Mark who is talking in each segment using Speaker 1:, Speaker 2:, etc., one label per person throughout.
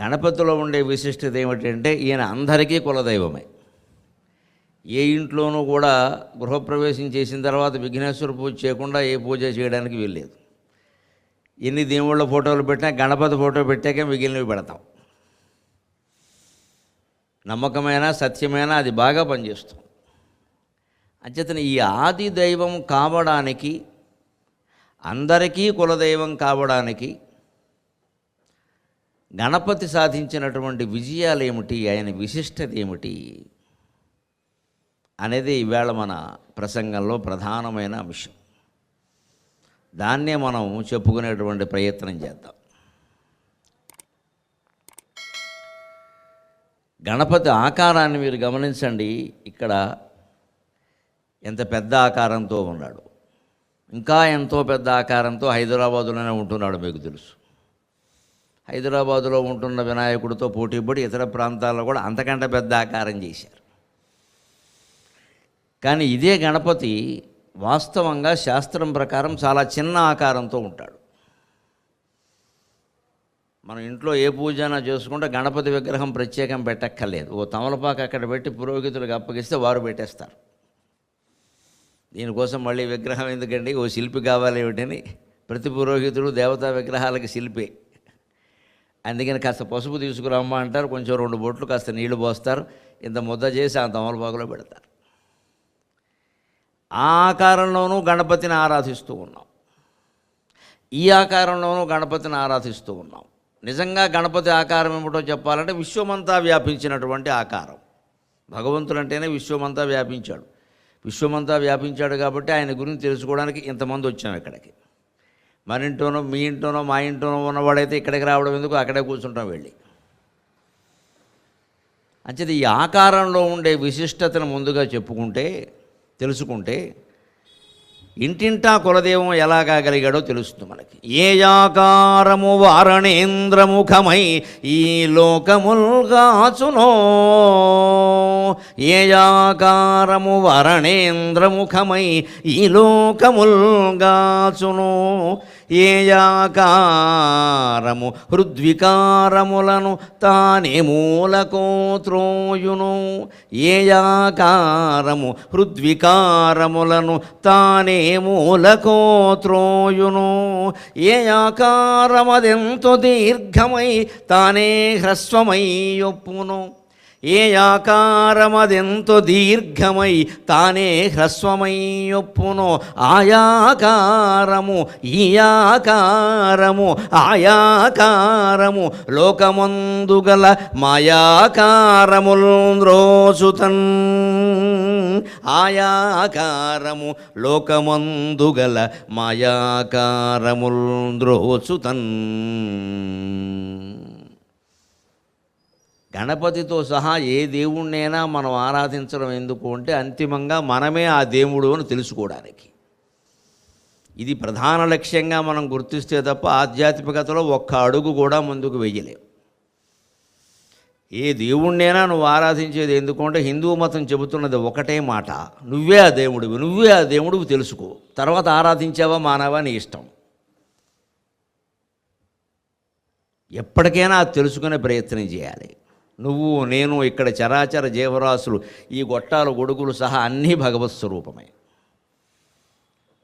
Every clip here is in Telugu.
Speaker 1: గణపతిలో ఉండే విశిష్టత ఏమిటంటే ఈయన అందరికీ కులదైవమే. ఏ ఇంట్లోనూ కూడా గృహప్రవేశం చేసిన తర్వాత విఘ్నేశ్వర పూజ చేయకుండా ఏ పూజ చేయడానికి వీల్లేదు. ఎన్ని దేవుళ్ళ ఫోటోలు పెట్టినా గణపతి ఫోటో పెట్టాక మిగిలినవి పెడతాం. నమ్మకమైన సత్యమైన అది బాగా పనిచేస్తుంది. అంచేతనే ఈ ఆది దైవం కావడానికి, అందరికీ కులదైవం కావడానికి గణపతి సాధించినటువంటి విజయాలు ఏమిటి, ఆయన విశిష్టత ఏమిటి అనేది ఈవేళ మన ప్రసంగంలో ప్రధానమైన అంశం. దాన్నే మనం చెప్పుకునేటువంటి ప్రయత్నం చేద్దాం. గణపతి ఆకారాన్ని మీరు గమనించండి. ఇక్కడ ఎంత పెద్ద ఆకారంతో ఉన్నాడు. ఇంకా ఎంతో పెద్ద ఆకారంతో హైదరాబాదులోనే ఉంటున్నాడు. మీకు తెలుసు, హైదరాబాదులో ఉంటున్న వినాయకుడితో పోటీపడి ఇతర ప్రాంతాల్లో కూడా అంతకంటే పెద్ద ఆకారం చేశారు. కానీ ఇదే గణపతి వాస్తవంగా శాస్త్రం ప్రకారం చాలా చిన్న ఆకారంతో ఉంటాడు. మనం ఇంట్లో ఏ పూజన చేసుకుంటే గణపతి విగ్రహం ప్రత్యేకం పెట్టక్కర్లేదు. ఓ తమలపాకు అక్కడ పెట్టి పురోహితులకు అప్పగిస్తే వారు పెట్టేస్తారు. దీనికోసం మళ్ళీ విగ్రహం ఎందుకండి, ఓ శిల్పి కావాలి ఏమిటని ప్రతి పురోహితుడు దేవతా విగ్రహాలకి శిల్పే. అందుకని కాస్త పసుపు తీసుకురమ్మా అంటారు, కొంచెం 2 బొట్లు కాస్త నీళ్లు పోస్తారు, ఇంత ముద్ద చేసి ఆ తమలపాకులో పెడతారు. ఆ ఆకారంలోనూ గణపతిని ఆరాధిస్తూ ఉన్నాం, ఈ ఆకారంలోనూ గణపతిని ఆరాధిస్తూ ఉన్నాం. నిజంగా గణపతి ఆకారం ఏమిటో చెప్పాలంటే విశ్వమంతా వ్యాపించినటువంటి ఆకారం. భగవంతుడంటేనే విశ్వమంతా వ్యాపించాడు. విశ్వమంతా వ్యాపించాడు కాబట్టి ఆయన గురించి తెలుసుకోవడానికి ఇంతమంది వచ్చాం ఇక్కడికి. మన ఇంట్లోనో మీ ఇంట్లోనో మా ఇంట్లోనో ఉన్నవాడైతే ఇక్కడికి రావడం ఎందుకు, అక్కడే కూర్చుంటాం వెళ్ళి. అంచేది ఈ ఆకారంలో ఉండే విశిష్టతను ముందుగా తెలుసుకుంటే ఇంటింటా కులదేవం ఎలా కాగలిగాడో తెలుస్తుంది మనకి. ఏ ఆకారము వారణేంద్రముఖమై ఈ లోకముల్గాచునో, ఏ ఆకారము వారణేంద్రముఖమై ఈ లోకముల్గాచునో, ఏ ఆకారము హృద్వికారములను తానే మూలకో త్రోయును, ఏ ఆకారము హృద్వికారములను తానే మూలకో త్రోయును, ఏ ఆకారమదెంతో దీర్ఘమై తానే హ్రస్వమై ఒప్పును, ఏ ఆకారమదెంతో దీర్ఘమై తానే హ్రస్వమై ఒప్పునో, ఆయాకారము ఈ ఆకారము ఆయాకారము లోకమందుగల మాయాకారముల్ ద్రోచుతన్, ఆయాకారము లోకమందుగల మాయాకారముల్ ద్రోచుతన్. గణపతితో సహా ఏ దేవుణ్ణైనా మనం ఆరాధించడం ఎందుకు అంటే అంతిమంగా మనమే ఆ దేవుడు అని తెలుసుకోవడానికి. ఇది ప్రధాన లక్ష్యంగా మనం గుర్తిస్తే తప్ప ఆధ్యాత్మికతలో ఒక్క అడుగు కూడా ముందుకు వెయ్యలేం. ఏ దేవుణ్ణైనా నువ్వు ఆరాధించేది ఎందుకంటే హిందూ మతం చెబుతున్నది ఒకటే మాట, నువ్వే ఆ దేవుడివి తెలుసుకో, తర్వాత ఆరాధించావా మానవా నీ ఇష్టం. ఎప్పటికైనా అది తెలుసుకునే ప్రయత్నం చేయాలి. నువ్వు నేను ఇక్కడ చరాచర జీవరాశులు ఈ గొట్టాలు గొడుగులు సహా అన్నీ భగవత్ స్వరూపమే.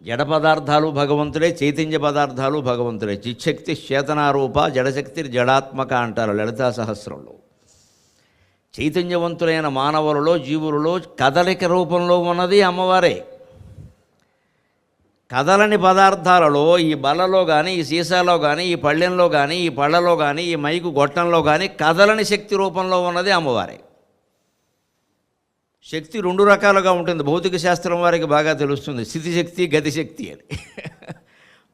Speaker 1: జడ పదార్థాలు భగవంతుడే, చైతన్య పదార్థాలు భగవంతుడే. చిచ్చక్తి చేతనారూప జడశక్తి జడాత్మక అంటారు లలితా సహస్రంలో. చైతన్యవంతులైన మానవులలో జీవులలో కదలిక రూపంలో ఉన్నది అమ్మవారే. కదలని పదార్థాలలో ఈ బల్లలో కానీ ఈ సీసాలో కానీ ఈ పళ్ళెంలో కానీ ఈ పళ్ళలో కానీ ఈ మైకు గొట్టంలో కానీ కదలని శక్తి రూపంలో ఉన్నది అమ్మవారే. శక్తి 2 రకాలుగా ఉంటుంది. భౌతిక శాస్త్రం వారికి బాగా తెలుస్తుంది, స్థితిశక్తి గతిశక్తి అని.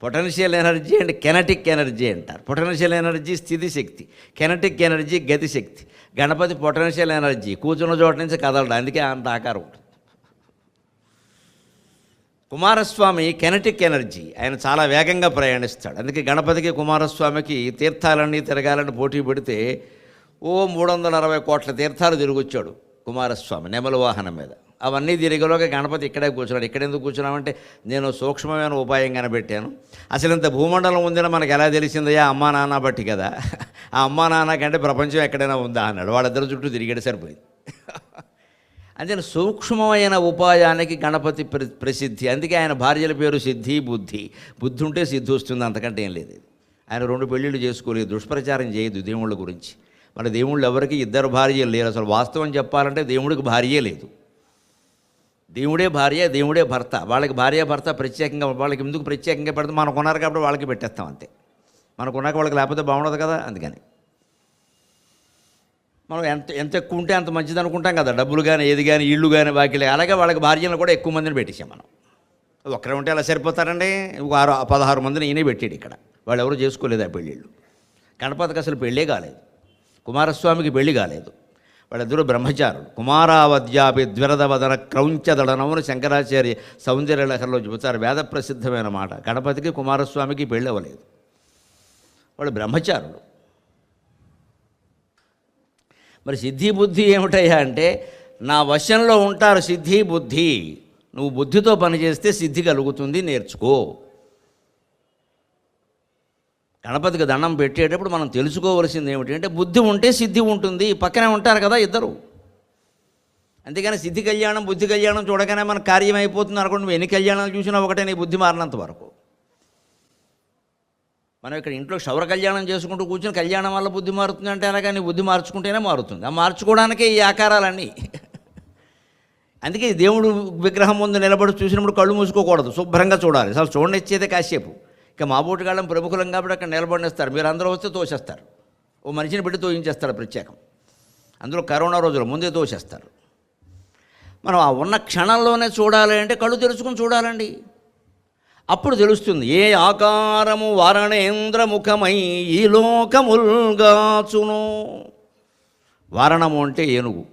Speaker 1: Potential energy and kinetic energy అంటారు. పొటెన్షియల్ ఎనర్జీ స్థితిశక్తి, కెనటిక్ ఎనర్జీ గతిశక్తి. గణపతి పొటెన్షియల్ ఎనర్జీ, కూర్చున్న చోట నుంచి కదలడం, అందుకే అంత ఆకారం ఉంటుంది. కుమారస్వామి కెనటిక్ ఎనర్జీ, ఆయన చాలా వేగంగా ప్రయాణిస్తాడు. అందుకే గణపతికి కుమారస్వామికి తీర్థాలన్నీ తిరగాలని పోటీ పెడితే 360 కోట్ల తీర్థాలు తిరిగొచ్చాడు కుమారస్వామి నెమలి వాహనం మీద. అవన్నీ తిరిగేలోగా గణపతి ఇక్కడే కూర్చున్నాడు. ఇక్కడ ఎందుకు కూర్చున్నామంటే నేను సూక్ష్మమైన ఉపాయం కనిపెట్టాను. అసలు ఇంత భూమండలం ఉందని మనకు ఎలా తెలిసిందయ్యా? అమ్మా నాన్న బట్టి కదా. ఆ అమ్మా నాన్న కంటే ప్రపంచం ఎక్కడైనా ఉందా అన్నాడు. వాళ్ళిద్దరు చుట్టూ తిరిగేది సరిపోయింది. అంటే సూక్ష్మమైన ఉపాయానికి గణపతి ప్రసిద్ధి. అందుకే ఆయన భార్యల పేరు సిద్ధి, బుద్ధి. బుద్ధి ఉంటే సిద్ధి వస్తుంది, అంతకంటే ఏం లేదు. ఆయన 2 పెళ్ళిళ్ళు చేసుకోలేదు, దుష్ప్రచారం చేయదు దేవుళ్ళ గురించి. మన దేవుళ్ళు ఎవరికి 2 భార్యలు లేరు. అసలు వాస్తవం చెప్పాలంటే దేవుడికి భార్యే లేదు. దేవుడే భార్య, దేవుడే భర్త. వాళ్ళకి భార్య భర్త ప్రత్యేకంగా, వాళ్ళకి ఎందుకు ప్రత్యేకంగా పెడతాం? మనకు ఉన్నారు కాబట్టి వాళ్ళకి పెట్టేస్తాం అంతే. మనకున్నాక వాళ్ళకి లేకపోతే బాగుండదు కదా. అందుకని మనం ఎంత ఎక్కువ ఉంటే అంత మంచిది అనుకుంటాం కదా. డబ్బులు కానీ ఏది కానీ ఇళ్ళు కానీ వాకిలే. అలాగే వాళ్ళకి భార్యలను కూడా ఎక్కువ మందిని పెట్టేసాం మనం. ఒక్కరే ఉంటే అలా సరిపోతారండి. 16 మందిని ఈయనే పెట్టాడు ఇక్కడ. వాళ్ళు ఎవరు చేసుకోలేదు ఆ పెళ్ళిళ్ళు. గణపతికి అసలు పెళ్ళే కాలేదు, కుమారస్వామికి పెళ్ళి కాలేదు. వాళ్ళిద్దరూ బ్రహ్మచారులు. కుమారావద్యాపి ద్విరదవదన క్రౌంచదడనమును శంకరాచార్య సౌందర్యలహరిలో చెబుతారు. వేద ప్రసిద్ధమైన మాట. గణపతికి కుమారస్వామికి పెళ్ళి అవ్వలేదు, వాళ్ళు బ్రహ్మచారులు. మరి సిద్ధి బుద్ధి ఏమిటయ్యా అంటే, నా వశంలో ఉంటారు సిద్ధి బుద్ధి. నువ్వు బుద్ధితో పనిచేస్తే సిద్ధి కలుగుతుంది, నేర్చుకో. గణపతికి దండం పెట్టేటప్పుడు మనం తెలుసుకోవలసింది ఏమిటంటే, బుద్ధి ఉంటే సిద్ధి ఉంటుంది. పక్కనే ఉంటారు కదా ఇద్దరు. అంతేగాని సిద్ధి కళ్యాణం బుద్ధి కళ్యాణం చూడగానే మన కార్యం అయిపోతుంది అనుకోండి. నువ్వు ఎన్ని కళ్యాణాలు చూసినా ఒకటే, నీ బుద్ధి మారినంత వరకు. మనం ఇక్కడ ఇంట్లో క్షౌర కళ్యాణం చేసుకుంటూ కూర్చొని కళ్యాణం వల్ల బుద్ధి మారుతుంది అంటే అలాగా నీ బుద్ధి మార్చుకుంటేనే మారుతుంది. ఆ మార్చుకోవడానికే ఈ ఆకారాలన్నీ. అందుకే దేవుడు విగ్రహం ముందు నిలబడి చూసినప్పుడు కళ్ళు మూసుకోకూడదు, శుభ్రంగా చూడాలి. అసలు చూడనిచ్చేదే కాసేపు. ఇక మా బోటుగాళ్ళం ప్రముఖులం కాబట్టి అక్కడ నిలబడిస్తారు. మీరు అందరూ వస్తే తోసేస్తారు. ఓ మనిషిని పెట్టి తోయించేస్తారు ప్రత్యేకం. అందులో కరోనా రోజులు ముందే తోసేస్తారు. మనం ఆ ఉన్న క్షణంలోనే చూడాలి అంటే కళ్ళు తెరుచుకుని చూడాలండి. అప్పుడు తెలుస్తుంది ఏ ఆకారము వారణేంద్రముఖమై ఈ లోకముల్గాచును. వారణము అంటే ఏనుగు.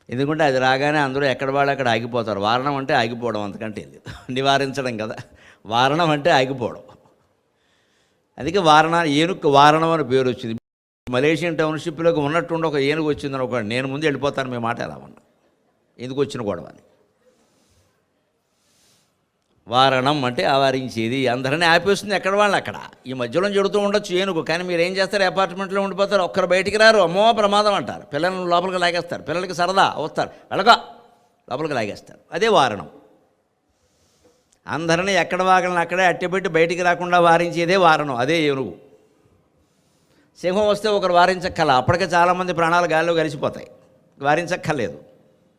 Speaker 1: ఎందుకంటే అది రాగానే అందరూ ఎక్కడ వాళ్ళు అక్కడ ఆగిపోతారు. వారణం అంటే ఆగిపోవడం, అంతకంటే లేదు. నివారించడం కదా. వారణం అంటే ఆగిపోవడం. అందుకే ఏనుగు వారణం అని పేరు వచ్చింది. మలేషియన్ టౌన్షిప్లోకి ఉన్నట్టుండి ఒక ఏనుగు వచ్చిందని ఒక నేను ముందు వెళ్ళిపోతాను, మీ మాట ఎలా ఉన్నా ఎందుకు వచ్చిన గొడవ అని. వారణం అంటే ఆవరించేది, అందరినీ ఆపేస్తుంది ఎక్కడ వాళ్ళు అక్కడ. ఈ మధ్యలో చెడుతూ ఉండొచ్చు ఏనుగు, కానీ మీరు ఏం చేస్తారు? అపార్ట్మెంట్లో ఉండిపోతారు, ఒక్కరు బయటికి రారు, అమ్మో ప్రమాదం అంటారు. పిల్లలను లోపలికి లాగేస్తారు. పిల్లలకి సరదా వస్తారు, వెళ్ళగా లోపలికి లాగేస్తారు. అదే వారణం. అందరినీ ఎక్కడ వాగలను అక్కడే అట్టెపెట్టి బయటికి రాకుండా వారించేదే వారణం. అదే ఏనుగు. సింహం వస్తే ఒకరు వారించక్కల, అప్పటికే చాలామంది ప్రాణాలు గాల్లో కలిసిపోతాయి. వారించక్కర్లేదు,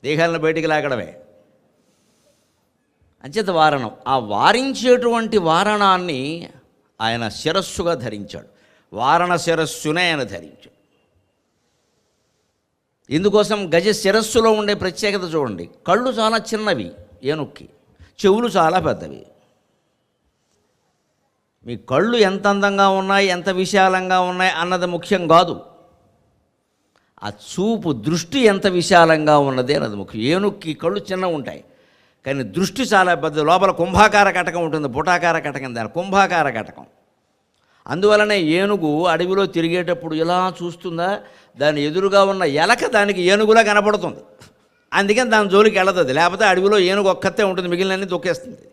Speaker 1: దేహాలను బయటికి లాగడమే. అంచేత వారణం. ఆ వారించేటువంటి వారణాన్ని ఆయన శిరస్సుగా ధరించాడు. వారణ శిరస్సునే ఆయన ధరించాడు. ఇందుకోసం గజ శిరస్సులో ఉండే ప్రత్యేకత చూడండి. కళ్ళు చాలా చిన్నవి ఏనుక్కి, చెవులు చాలా పెద్దవి. మీ కళ్ళు ఎంత అందంగా ఉన్నాయి, ఎంత విశాలంగా ఉన్నాయి అన్నది ముఖ్యం కాదు. ఆ చూపు దృష్టి ఎంత విశాలంగా ఉన్నది అన్నది ముఖ్యం. ఏనుక్కి కళ్ళు చిన్నగా ఉంటాయి, కానీ దృష్టి చాలా పెద్ద. లోపల కుంభాకార కటకం ఉంటుంది, పుటాకార కటకం, దాని కుంభాకార కటకం. అందువలనే ఏనుగు అడవిలో తిరిగేటప్పుడు ఇలా చూస్తుందా, దాని ఎదురుగా ఉన్న ఎలక దానికి ఏనుగులా కనపడుతుంది. అందుకని దాని జోలికి వెళ్ళదు. లేకపోతే అడవిలో ఏనుగు ఒక్కతే ఉంటుంది, మిగిలినన్ని తొక్కేస్తుంది.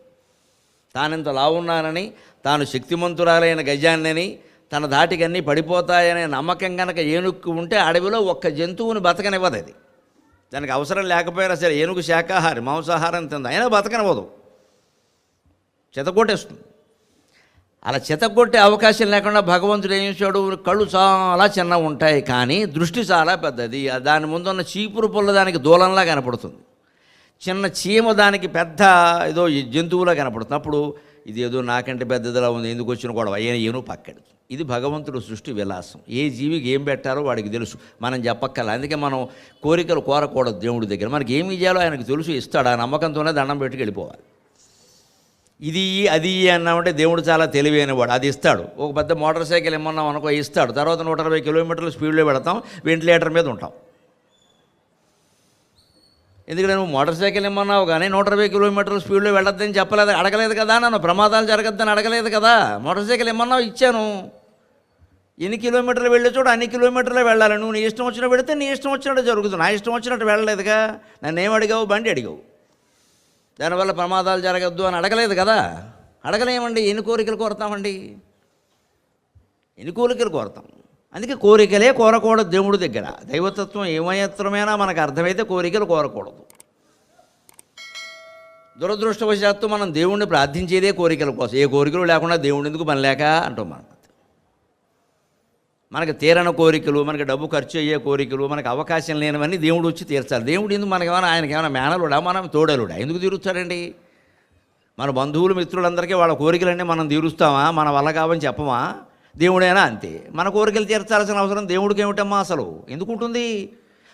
Speaker 1: తానింత లావున్నానని, తాను శక్తిమంతురాలైన గజాన్నని, తన ధాటికి అన్నీ పడిపోతాయనే నమ్మకం కనుక ఏనుక్కు ఉంటే అడవిలో ఒక్క జంతువుని బతకనివ్వదు. అది దానికి అవసరం లేకపోయినా సరే. ఏనుగు శాకాహారి, మాంసాహారం తింది, అయినా బతకనివ్వదు, చెతకొట్టేస్తుంది. అలా చెతకొట్టే అవకాశం లేకుండా భగవంతుడు ఏం చేశాడు? కళ్ళు చాలా చిన్నగా ఉంటాయి, కానీ దృష్టి చాలా పెద్దది. దాని ముందున్న చీపురు పుల్ల దానికి దూలంలా కనపడుతుంది. చిన్న చీమ దానికి పెద్ద ఏదో జంతువులా కనపడుతుంది. అప్పుడు ఇది ఏదో నాకంటే పెద్దదిలా ఉంది, ఎందుకు వచ్చిన గొడవ, ఏనుగు పక్కడు. ఇది భగవంతుడు సృష్టి విలాసం. ఏ జీవికి ఏం పెట్టారో వాడికి తెలుసు, మనం చెప్పక్కల. అందుకే మనం కోరికలు కోరకూడదు దేవుడి దగ్గర. మనకి ఏమి చేయాలో ఆయనకు తెలుసు, ఇస్తాడు. ఆ నమ్మకంతోనే దండం పెట్టుకు వెళ్ళిపోవాలి. ఇది అది అన్నామంటే దేవుడు చాలా తెలివైనవాడు, అది ఇస్తాడు. ఒక పెద్ద మోటార్ సైకిల్ ఇమ్మన్నాం అనుకో, ఇస్తాడు. తర్వాత 120 కిలోమీటర్ల స్పీడ్లో పెడతాం, వెంటిలేటర్ మీద ఉంటాం. ఎందుకంటే నువ్వు మోటార్ సైకిల్ ఇమ్మన్నావు కానీ 120 కిలోమీటర్ల స్పీడ్లో వెళ్ళొద్దని చెప్పలేదు, అడగలేదు కదా. నన్ను ప్రమాదాలు జరగద్దని అడగలేదు కదా. మోటార్ సైకిల్ ఇమ్మన్నావు, ఇచ్చాను. ఎన్ని కిలోమీటర్లు వెళ్ళే చోట అన్ని కిలోమీటర్లు వెళ్ళాలి. నువ్వు నీ ఇష్టం వచ్చినట్టు పెడితే నీ ఇష్టం వచ్చినట్టు జరుగుతుంది. నా ఇష్టం వచ్చినట్టు వెళ్ళలేదుగా. నన్ను ఏం అడిగావు? బండి అడిగావు. దానివల్ల ప్రమాదాలు జరగద్దు అని అడగలేదు కదా. అడగలేమండి. ఎన్ని కోరికలు కోరుతామండి? ఎన్ని కోరికలు కోరుతాం. అందుకే కోరికలే కోరకూడదు దేవుడి దగ్గర. దైవతత్వం ఏమయత్రమైనా మనకు అర్థమైతే కోరికలు కోరకూడదు. దురదృష్టవశాత్తు మనం దేవుణ్ణి ప్రార్థించేదే కోరికల కోసం. ఏ కోరికలు లేకుండా దేవుడి ఎందుకు పని లేక అంటాం మనం. మనకు తీరని కోరికలు, మనకి డబ్బు ఖర్చు అయ్యే కోరికలు, మనకు అవకాశం లేనివన్నీ దేవుడు వచ్చి తీర్చాలి. దేవుడు ఎందుకు మనకేమైనా, ఆయనకి ఏమైనా మేనలుడా, మనం తోడలుడా? ఎందుకు తీరుస్తాడండి? మన బంధువులు మిత్రులందరికీ వాళ్ళ కోరికలన్నీ మనం తీరుస్తామా? మన వల్ల కావని చెప్పమా? దేవుడైనా అంతే. మన కోరికలు తీర్చాల్సిన అవసరం దేవుడికి ఏమిటమ్మా అసలు? ఎందుకుంటుంది?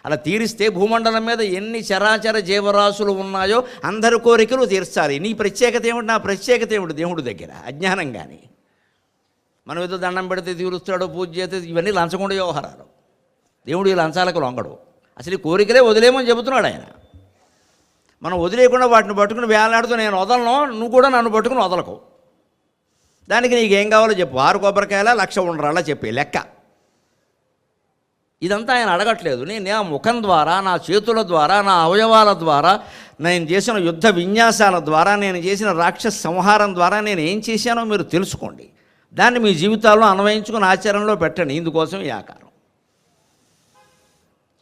Speaker 1: అలా తీరిస్తే భూమండలం మీద ఎన్ని చరాచర జీవరాశులు ఉన్నాయో అందరి కోరికలు తీర్చాలి. నీ ప్రత్యేకత ఏమిటి? నా ప్రత్యేకత ఏమిటి దేవుడి దగ్గర? అజ్ఞానం. కానీ మనం ఏదో దండం పెడితే తీరుస్తాడో, పూజ చేస్తే, ఇవన్నీ లంచకుండా వ్యవహారాలు. దేవుడు ఈ లంచాలకు లొంగడు. అసలు ఈ కోరికలే వదిలేమని చెబుతున్నాడు ఆయన. మనం వదిలేయకుండా వాటిని పట్టుకుని వేలాడుతూ నేను వదలను, నువ్వు కూడా నన్ను పట్టుకుని వదలకు. దానికి నీకేం కావాలో చెప్పు. 6 కొబ్బరికాయల 1,00,000 ఉండ్రాళ్ళ చెప్పి లెక్క. ఇదంతా ఆయన అడగట్లేదు. నేను నా ముఖం ద్వారా, నా చేతుల ద్వారా, నా అవయవాల ద్వారా, నేను చేసిన యుద్ధ విన్యాసాల ద్వారా, నేను చేసిన రాక్షస సంహారం ద్వారా నేను ఏం చేశానో మీరు తెలుసుకోండి. దాన్ని మీ జీవితాల్లో అన్వయించుకుని ఆచరణలో పెట్టండి. ఇందుకోసం ఈ ఆకారం.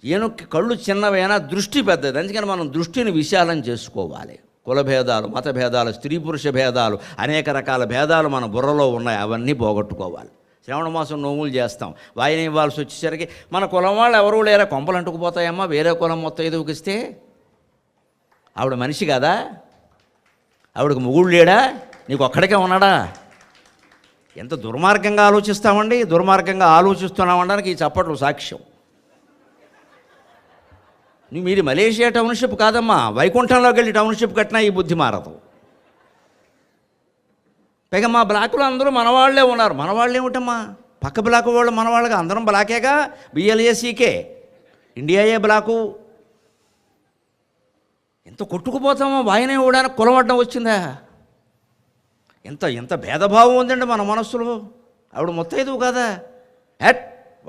Speaker 1: ఏనుక్కి కళ్ళు చిన్నవైనా దృష్టి పెద్దది. అందుకని మనం దృష్టిని విశాలం చేసుకోవాలి. కుల భేదాలు, మత భేదాలు, స్త్రీ పురుష భేదాలు, అనేక రకాల భేదాలు మన బుర్రలో ఉన్నాయి. అవన్నీ పోగొట్టుకోవాలి. శ్రావణ మాసం నోములు చేస్తాం. వాయిన ఇవ్వాల్సి వచ్చేసరికి మన కులం వాళ్ళు ఎవరూ లేరా, కొంపలు అంటుకుపోతాయమ్మా. వేరే కులం మొత్తం ఎదుగుకిస్తే ఆవిడ మనిషి కదా? ఆవిడకి మొగుడు లేడా? నీకు ఒక్కడికే ఉన్నాడా? ఎంత దుర్మార్గంగా ఆలోచిస్తామండి. దుర్మార్గంగా ఆలోచిస్తున్నామనడానికి ఈ చప్పట్లు సాక్ష్యం. మీరు మలేషియా టౌన్షిప్ కాదమ్మా, వైకుంఠంలోకి వెళ్ళి టౌన్షిప్ కట్టినా ఈ బుద్ధి మారదు. పైగా మా బ్లాకులో అందరూ మనవాళ్లే ఉన్నారు. మనవాళ్ళు ఏమిటమ్మా? పక్క బ్లాకు వాళ్ళు మనవాళ్ళగా అందరం బ్లాకేగా. బిఎల్ఏసీకే ఇండియాయే బ్లాకు. ఎంత కొట్టుకుపోతామో. వాయినే ఇవ్వడానికి కులవడ్డం వచ్చిందా? ఎంత ఎంత భేదభావం ఉందండి మన మనస్సులో. ఆవిడ మొత్తైదువు కదా.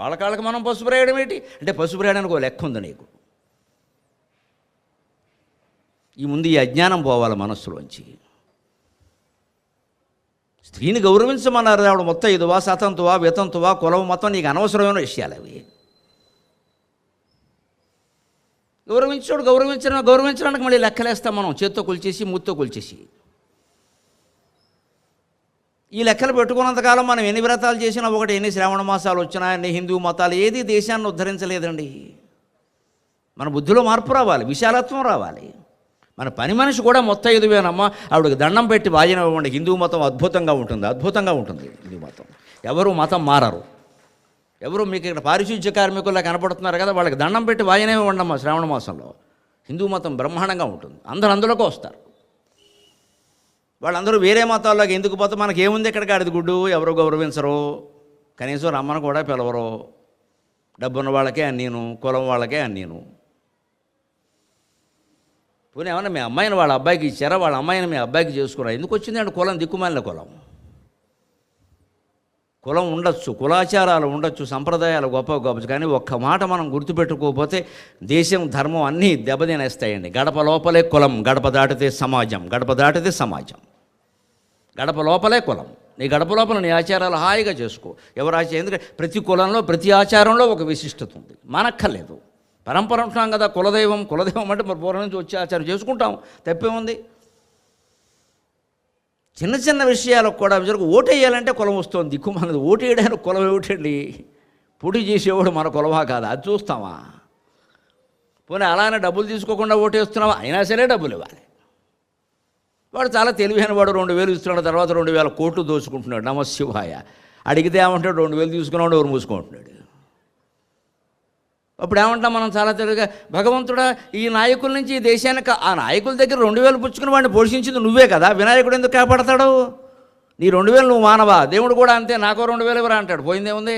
Speaker 1: వాళ్ళ కాళ్ళకి మనం పసుపు రాయడం ఏంటి అంటే, పసుపు రాయడానికి ఒక లెక్క ఉంది నీకు. ఈ ముందు ఈ అజ్ఞానం పోవాలి మనస్సులోంచి. స్త్రీని గౌరవించమన్నారు. ఆవిడ మొత్తైదువా, సతంతువా, వితంతువా, కులం, మతం నీకు అనవసరమైన విషయాలు అవి. గౌరవించడానికి మళ్ళీ లెక్కలేస్తాం మనం, చేత్తో కొలిచేసి, మూత్తో కొలిచేసి. ఈ లెక్కలు పెట్టుకున్నంతకాలం మనం ఎన్ని వ్రతాలు చేసినా ఒకటి, ఎన్ని శ్రావణ మాసాలు వచ్చినా, ఎన్ని హిందూ మతాలు, ఏది దేశాన్ని ఉద్ధరించలేదండి. మన బుద్ధిలో మార్పు రావాలి, విశాలత్వం రావాలి. మన పని మనిషి కూడా మొత్తైదువేనమ్మా. ఆవిడకి దండం పెట్టి వాయినం ఇవ్వండి. హిందూ మతం అద్భుతంగా ఉంటుంది. హిందూ మతం ఎవరు మతం మారరు. ఎవరు మీకు ఇక్కడ పారిశుద్ధ్య కార్మికుల్లా కనపడుతున్నారు కదా, వాళ్ళకి దండం పెట్టి వాయినం ఇవ్వండి అమ్మా. శ్రావణ మాసంలో హిందూ మతం బ్రహ్మాండంగా ఉంటుంది. అందరూ అందులోకి వస్తారు. వాళ్ళందరూ వేరే మతాల్లోకి ఎందుకు పోతే మనకేముంది ఇక్కడ? గాడిద గుడ్డు. ఎవరు గౌరవించరు, కనీసం రమ్మను కూడా పిలవరు. డబ్బున్న వాళ్ళకే అన్నీను, కులం వాళ్ళకే అన్నీను. పోనీ ఏమన్నా మీ అమ్మాయిని వాళ్ళ అబ్బాయికి ఇచ్చారా? వాళ్ళ అమ్మాయిని మీ అబ్బాయికి చేసుకురా? ఎందుకు వచ్చింది అంటే కులం దిక్కుమాలిన కులం. కులం ఉండొచ్చు, కులాచారాలు ఉండొచ్చు, సంప్రదాయాలు గొప్ప, కానీ ఒక్క మాట మనం గుర్తుపెట్టుకోకపోతే దేశం, ధర్మం అన్నీ దెబ్బతినేస్తాయండి. గడప లోపలే కులం, గడప దాటితే సమాజం, గడప లోపలే కులం. నీ గడప లోపల నీ ఆచారాలు హాయిగా చేసుకో. ఎందుకంటే ప్రతి కులంలో, ప్రతి ఆచారంలో ఒక విశిష్టత ఉంది. మనక్కర్లేదు. పరంపర ఉంటున్నాం కదా, కులదైవం అంటే మరి పూర్వం నుంచి వచ్చే ఆచారం చేసుకుంటాం, తప్పేముంది? చిన్న చిన్న విషయాలకు కూడా ఓటు వేయాలంటే కులం వస్తుంది. దిక్కు మనది. ఓటు వేయడానికి కులం ఏమిటండి? పోటీ చేసేవాడు మన కులమా కాదా అది చూస్తామా? పోనీ అలానే డబ్బులు తీసుకోకుండా ఓటేస్తున్నావా? అయినా సరే డబ్బులు ఇవ్వాలి. వాడు చాలా తెలివైన వాడు. 2,000 ఇస్తున్నాడు, తర్వాత 2,000 కోట్లు దోచుకుంటున్నాడు. నమశివాయ. అడిగితే ఏమంటాడు? 2,000 తీసుకున్నాడు, ఎవరు మూసుకుంటున్నాడు. అప్పుడు ఏమంటాం మనం చాలా తెలివిగా, భగవంతుడా ఈ నాయకుల నుంచి ఈ దేశానికి, ఆ నాయకుల దగ్గర 2,000 పుచ్చుకుని వాడిని పోషించింది నువ్వే కదా, వినాయకుడు ఎందుకు కాపాడతాడు? నీ 2,000 నువ్వు మానవా? దేవుడు కూడా అంతే, నాకో 2,000 ఎవరా అంటాడు. పోయిందేముంది?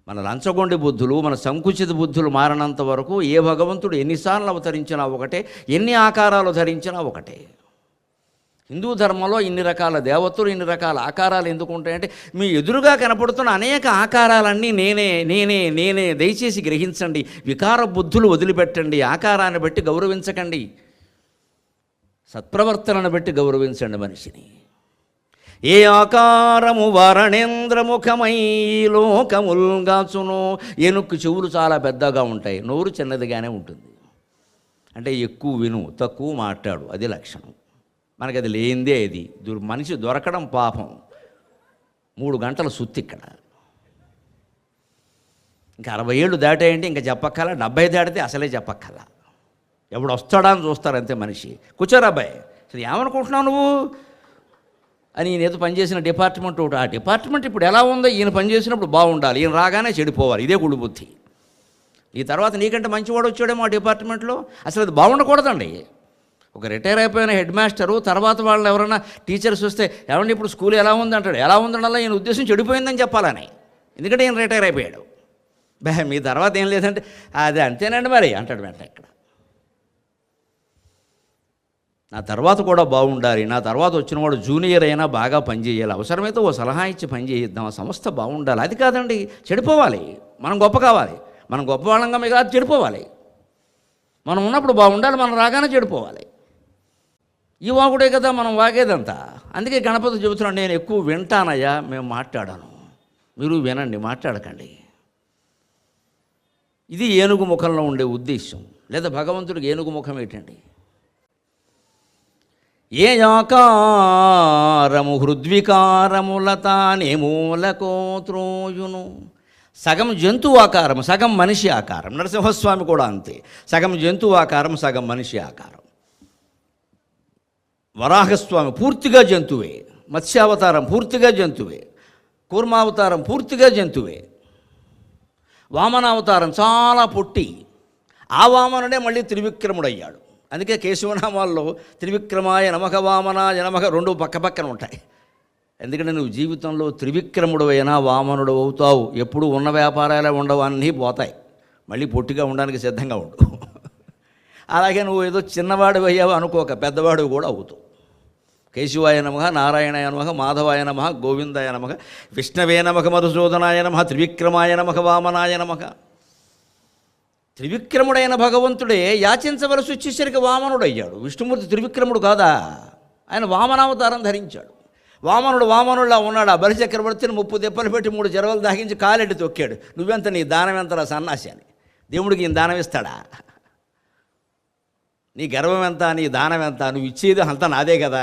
Speaker 1: మన లంచగొండి బుద్ధులు, మన సంకుచిత బుద్ధులు మారినంత వరకు ఏ భగవంతుడు ఎన్నిసార్లు అవతరించినా ఒకటే, ఎన్ని ఆకారాలు ధరించినా ఒకటే. హిందూ ధర్మంలో ఇన్ని రకాల దేవతలు, ఇన్ని రకాల ఆకారాలు ఎందుకు ఉంటాయంటే, మీ ఎదురుగా కనపడుతున్న అనేక ఆకారాలన్నీ నేనే నేనే నేనే. దయచేసి గ్రహించండి, వికార బుద్ధులు వదిలిపెట్టండి, ఆకారాన్ని బట్టి గౌరవించకండి, సత్ప్రవర్తనను బట్టి గౌరవించండి మనిషిని. ఏ ఆకారము వరణేంద్రముఖమై లోకముల్గాచును. ఏనుక్కు చెవులు చాలా పెద్దగా ఉంటాయి, నోరు చిన్నదిగానే ఉంటుంది. అంటే ఎక్కువ విను, తక్కువ మాట్లాడు, అది లక్షణం. మనకి అది లేనిదే ఇది. మనిషి దొరకడం పాపం. 3 గంటల సుత్తి ఇక్కడ. ఇంకా 60 ఏళ్ళు దాటాయంటే ఇంకా చెప్పక్కల, 70 దాటితే అసలే చెప్పక్కల. ఎప్పుడు వస్తాడా అని చూస్తారు అంతే మనిషి. కూర్చోరా అబ్బాయి, అసలు ఏమనుకుంటున్నావు నువ్వు అని. ఈయన ఏదో పనిచేసిన డిపార్ట్మెంట్ ఒకటి, ఆ డిపార్ట్మెంట్ ఇప్పుడు ఎలా ఉందో ఈయన పనిచేసినప్పుడు బాగుండాలి, ఈయన రాగానే చెడిపోవాలి. ఇదే గుడి బుద్ధి. ఈ తర్వాత నీకంటే మంచివాడు వచ్చాడేమో ఆ డిపార్ట్మెంట్లో, అసలు అది బాగుండకూడదండి. ఒక రిటైర్ అయిపోయిన హెడ్ మాస్టరు తర్వాత వాళ్ళు ఎవరైనా టీచర్స్ వస్తే, ఏమంటే ఇప్పుడు స్కూల్ ఎలా ఉంది అంటాడు. ఎలా ఉందనల్లా ఈయన ఉద్దేశం చెడిపోయిందని చెప్పాలని, ఎందుకంటే ఈయన రిటైర్ అయిపోయాడు. మీ తర్వాత ఏం లేదంటే అదే అంతేనండి మరి అంటాడు వెంట. ఇక్కడ నా తర్వాత కూడా బాగుండాలి, నా తర్వాత వచ్చినవాడు జూనియర్ అయినా బాగా పనిచేయాలి, అవసరమైతే ఓ సలహా ఇచ్చి పని చేయిద్దాం, ఆ సంస్థ బాగుండాలి. అది కాదండి, చెడిపోవాలి. మనం గొప్ప కావాలి, మనం గొప్ప వాళ్ళంగా మిగతా చెడిపోవాలి. మనం ఉన్నప్పుడు బాగుండాలి, మనం రాగానే చెడిపోవాలి. ఈ వాగుడే కదా మనం వాగేదంతా. అందుకే గణపతి చెబుతున్నాడు, నేను ఎక్కువ వింటానయ్యా, మేము మాట్లాడాను, మీరు వినండి, మాట్లాడకండి. ఇది ఏనుగు ముఖంలో ఉండే ఉద్దేశం. లేదా భగవంతుడికి ఏనుగు ముఖం ఏంటండి? ఏ ఆకారము హృద్వికారములతానే మూలకో త్రోయును. సగం జంతువు ఆకారం, సగం మనిషి ఆకారం. నరసింహస్వామి కూడా అంతే, సగం జంతువు ఆకారం, సగం మనిషి ఆకారం. వరాహస్వామి పూర్తిగా జంతువే, మత్స్యావతారం పూర్తిగా జంతువే, కూర్మావతారం పూర్తిగా జంతువే, వామనావతారం చాలా పొట్టి. ఆ వామనుడే మళ్ళీ త్రివిక్రముడయ్యాడు. అందుకే కేశవనామాల్లో త్రివిక్రమాయ నమః వామనాయ నమః 2 పక్కపక్కన ఉంటాయి. ఎందుకంటే నువ్వు జీవితంలో త్రివిక్రముడు అయినా వామనుడు అవుతావు. ఎప్పుడు ఉన్న వ్యాపారాలే ఉండవు, అన్నీ పోతాయి. మళ్ళీ పొట్టిగా ఉండడానికి సిద్ధంగా ఉండు. అలాగే నువ్వు ఏదో చిన్నవాడు అయ్యావు అనుకోక, పెద్దవాడు కూడా అవుతావు. కేశవాయ నమః, నారాయణాయ నమః, మాధవాయ నమః, గోవిందాయ నమః, విష్ణవే నమః, మధుసూదనాయ నమః, త్రివిక్రమాయ నమః, వామనాయ నమః. త్రివిక్రముడైన భగవంతుడే యాచించవలసి వచ్చేసరికి వామనుడు అయ్యాడు. విష్ణుమూర్తి త్రివిక్రముడు కాదా, ఆయన వామనావతారం ధరించాడు. వామనుడులా ఉన్నాడు. ఆ బలిచక్రవర్తిని 30 దెబ్బలు పెట్టి 3 జరవలు దాగించి కాలెట్టి తొక్కాడు. నువ్వెంత, నీ దానం ఎంతరా సన్నాసి అని. దేవుడికి ఈయన దానం ఇస్తాడా? నీ గర్వం ఎంత, నీ దానం ఎంత, నువ్వు ఇచ్చేది అంతా నాదే కదా,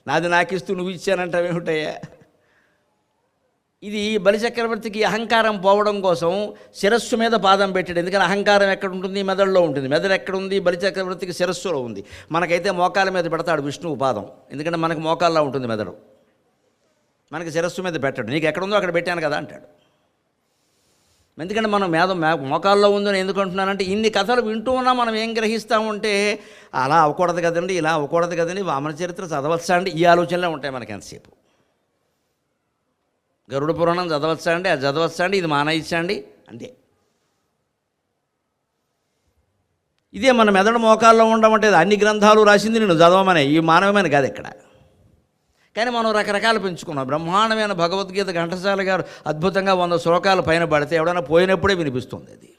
Speaker 1: నాది నాకిస్తూ నువ్వు ఇచ్చానంటావేమిటయ్యా. ఇది బలిచక్రవర్తికి అహంకారం పోవడం కోసం శిరస్సు మీద పాదం పెట్టాడు. ఎందుకని అహంకారం ఎక్కడ ఉంటుంది? మెదడులో ఉంటుంది. మెదడు ఎక్కడుంది? బలిచక్రవర్తికి శిరస్సులో ఉంది. మనకైతే మోకాల మీద పెడతాడు విష్ణువు పాదం, ఎందుకంటే మనకు మోకాల్లో ఉంటుంది మెదడు. మనకి శిరస్సు మీద పెట్టాడు. నీకు ఎక్కడుందో అక్కడ పెట్టాను కదా అంటాడు. ఎందుకంటే మనం మోకాల్లో ఉందని ఎందుకు అంటున్నానంటే, ఇన్ని కథలు వింటూ ఉన్నా మనం ఏం గ్రహిస్తామంటే, అలా అవ్వకూడదు కదండి, ఇలా అవ్వకూడదు కదండి, వామన చరిత్ర చదవచ్చా అండి, ఈ ఆలోచనలే ఉంటాయి మనకి ఎంతసేపు. గరుడ పురాణం చదవచ్చా అండి, అది చదవచ్చా అండి, ఇది మానేయచ్చా అండి, అంతే. ఇదే మన మెదడు మోకాల్లో ఉండమంటే అన్ని గ్రంథాలు రాసింది నేను చదవమనే, ఈ మానవమైన కాదు ఇక్కడ. కానీ మనం రకరకాలు పెంచుకున్నాం. బ్రహ్మాండమైన భగవద్గీత ఘంటసాల గారు అద్భుతంగా 100 శ్లోకాలు పైన పడితే ఎవడైనా పోయినప్పుడే వినిపిస్తుంది. అది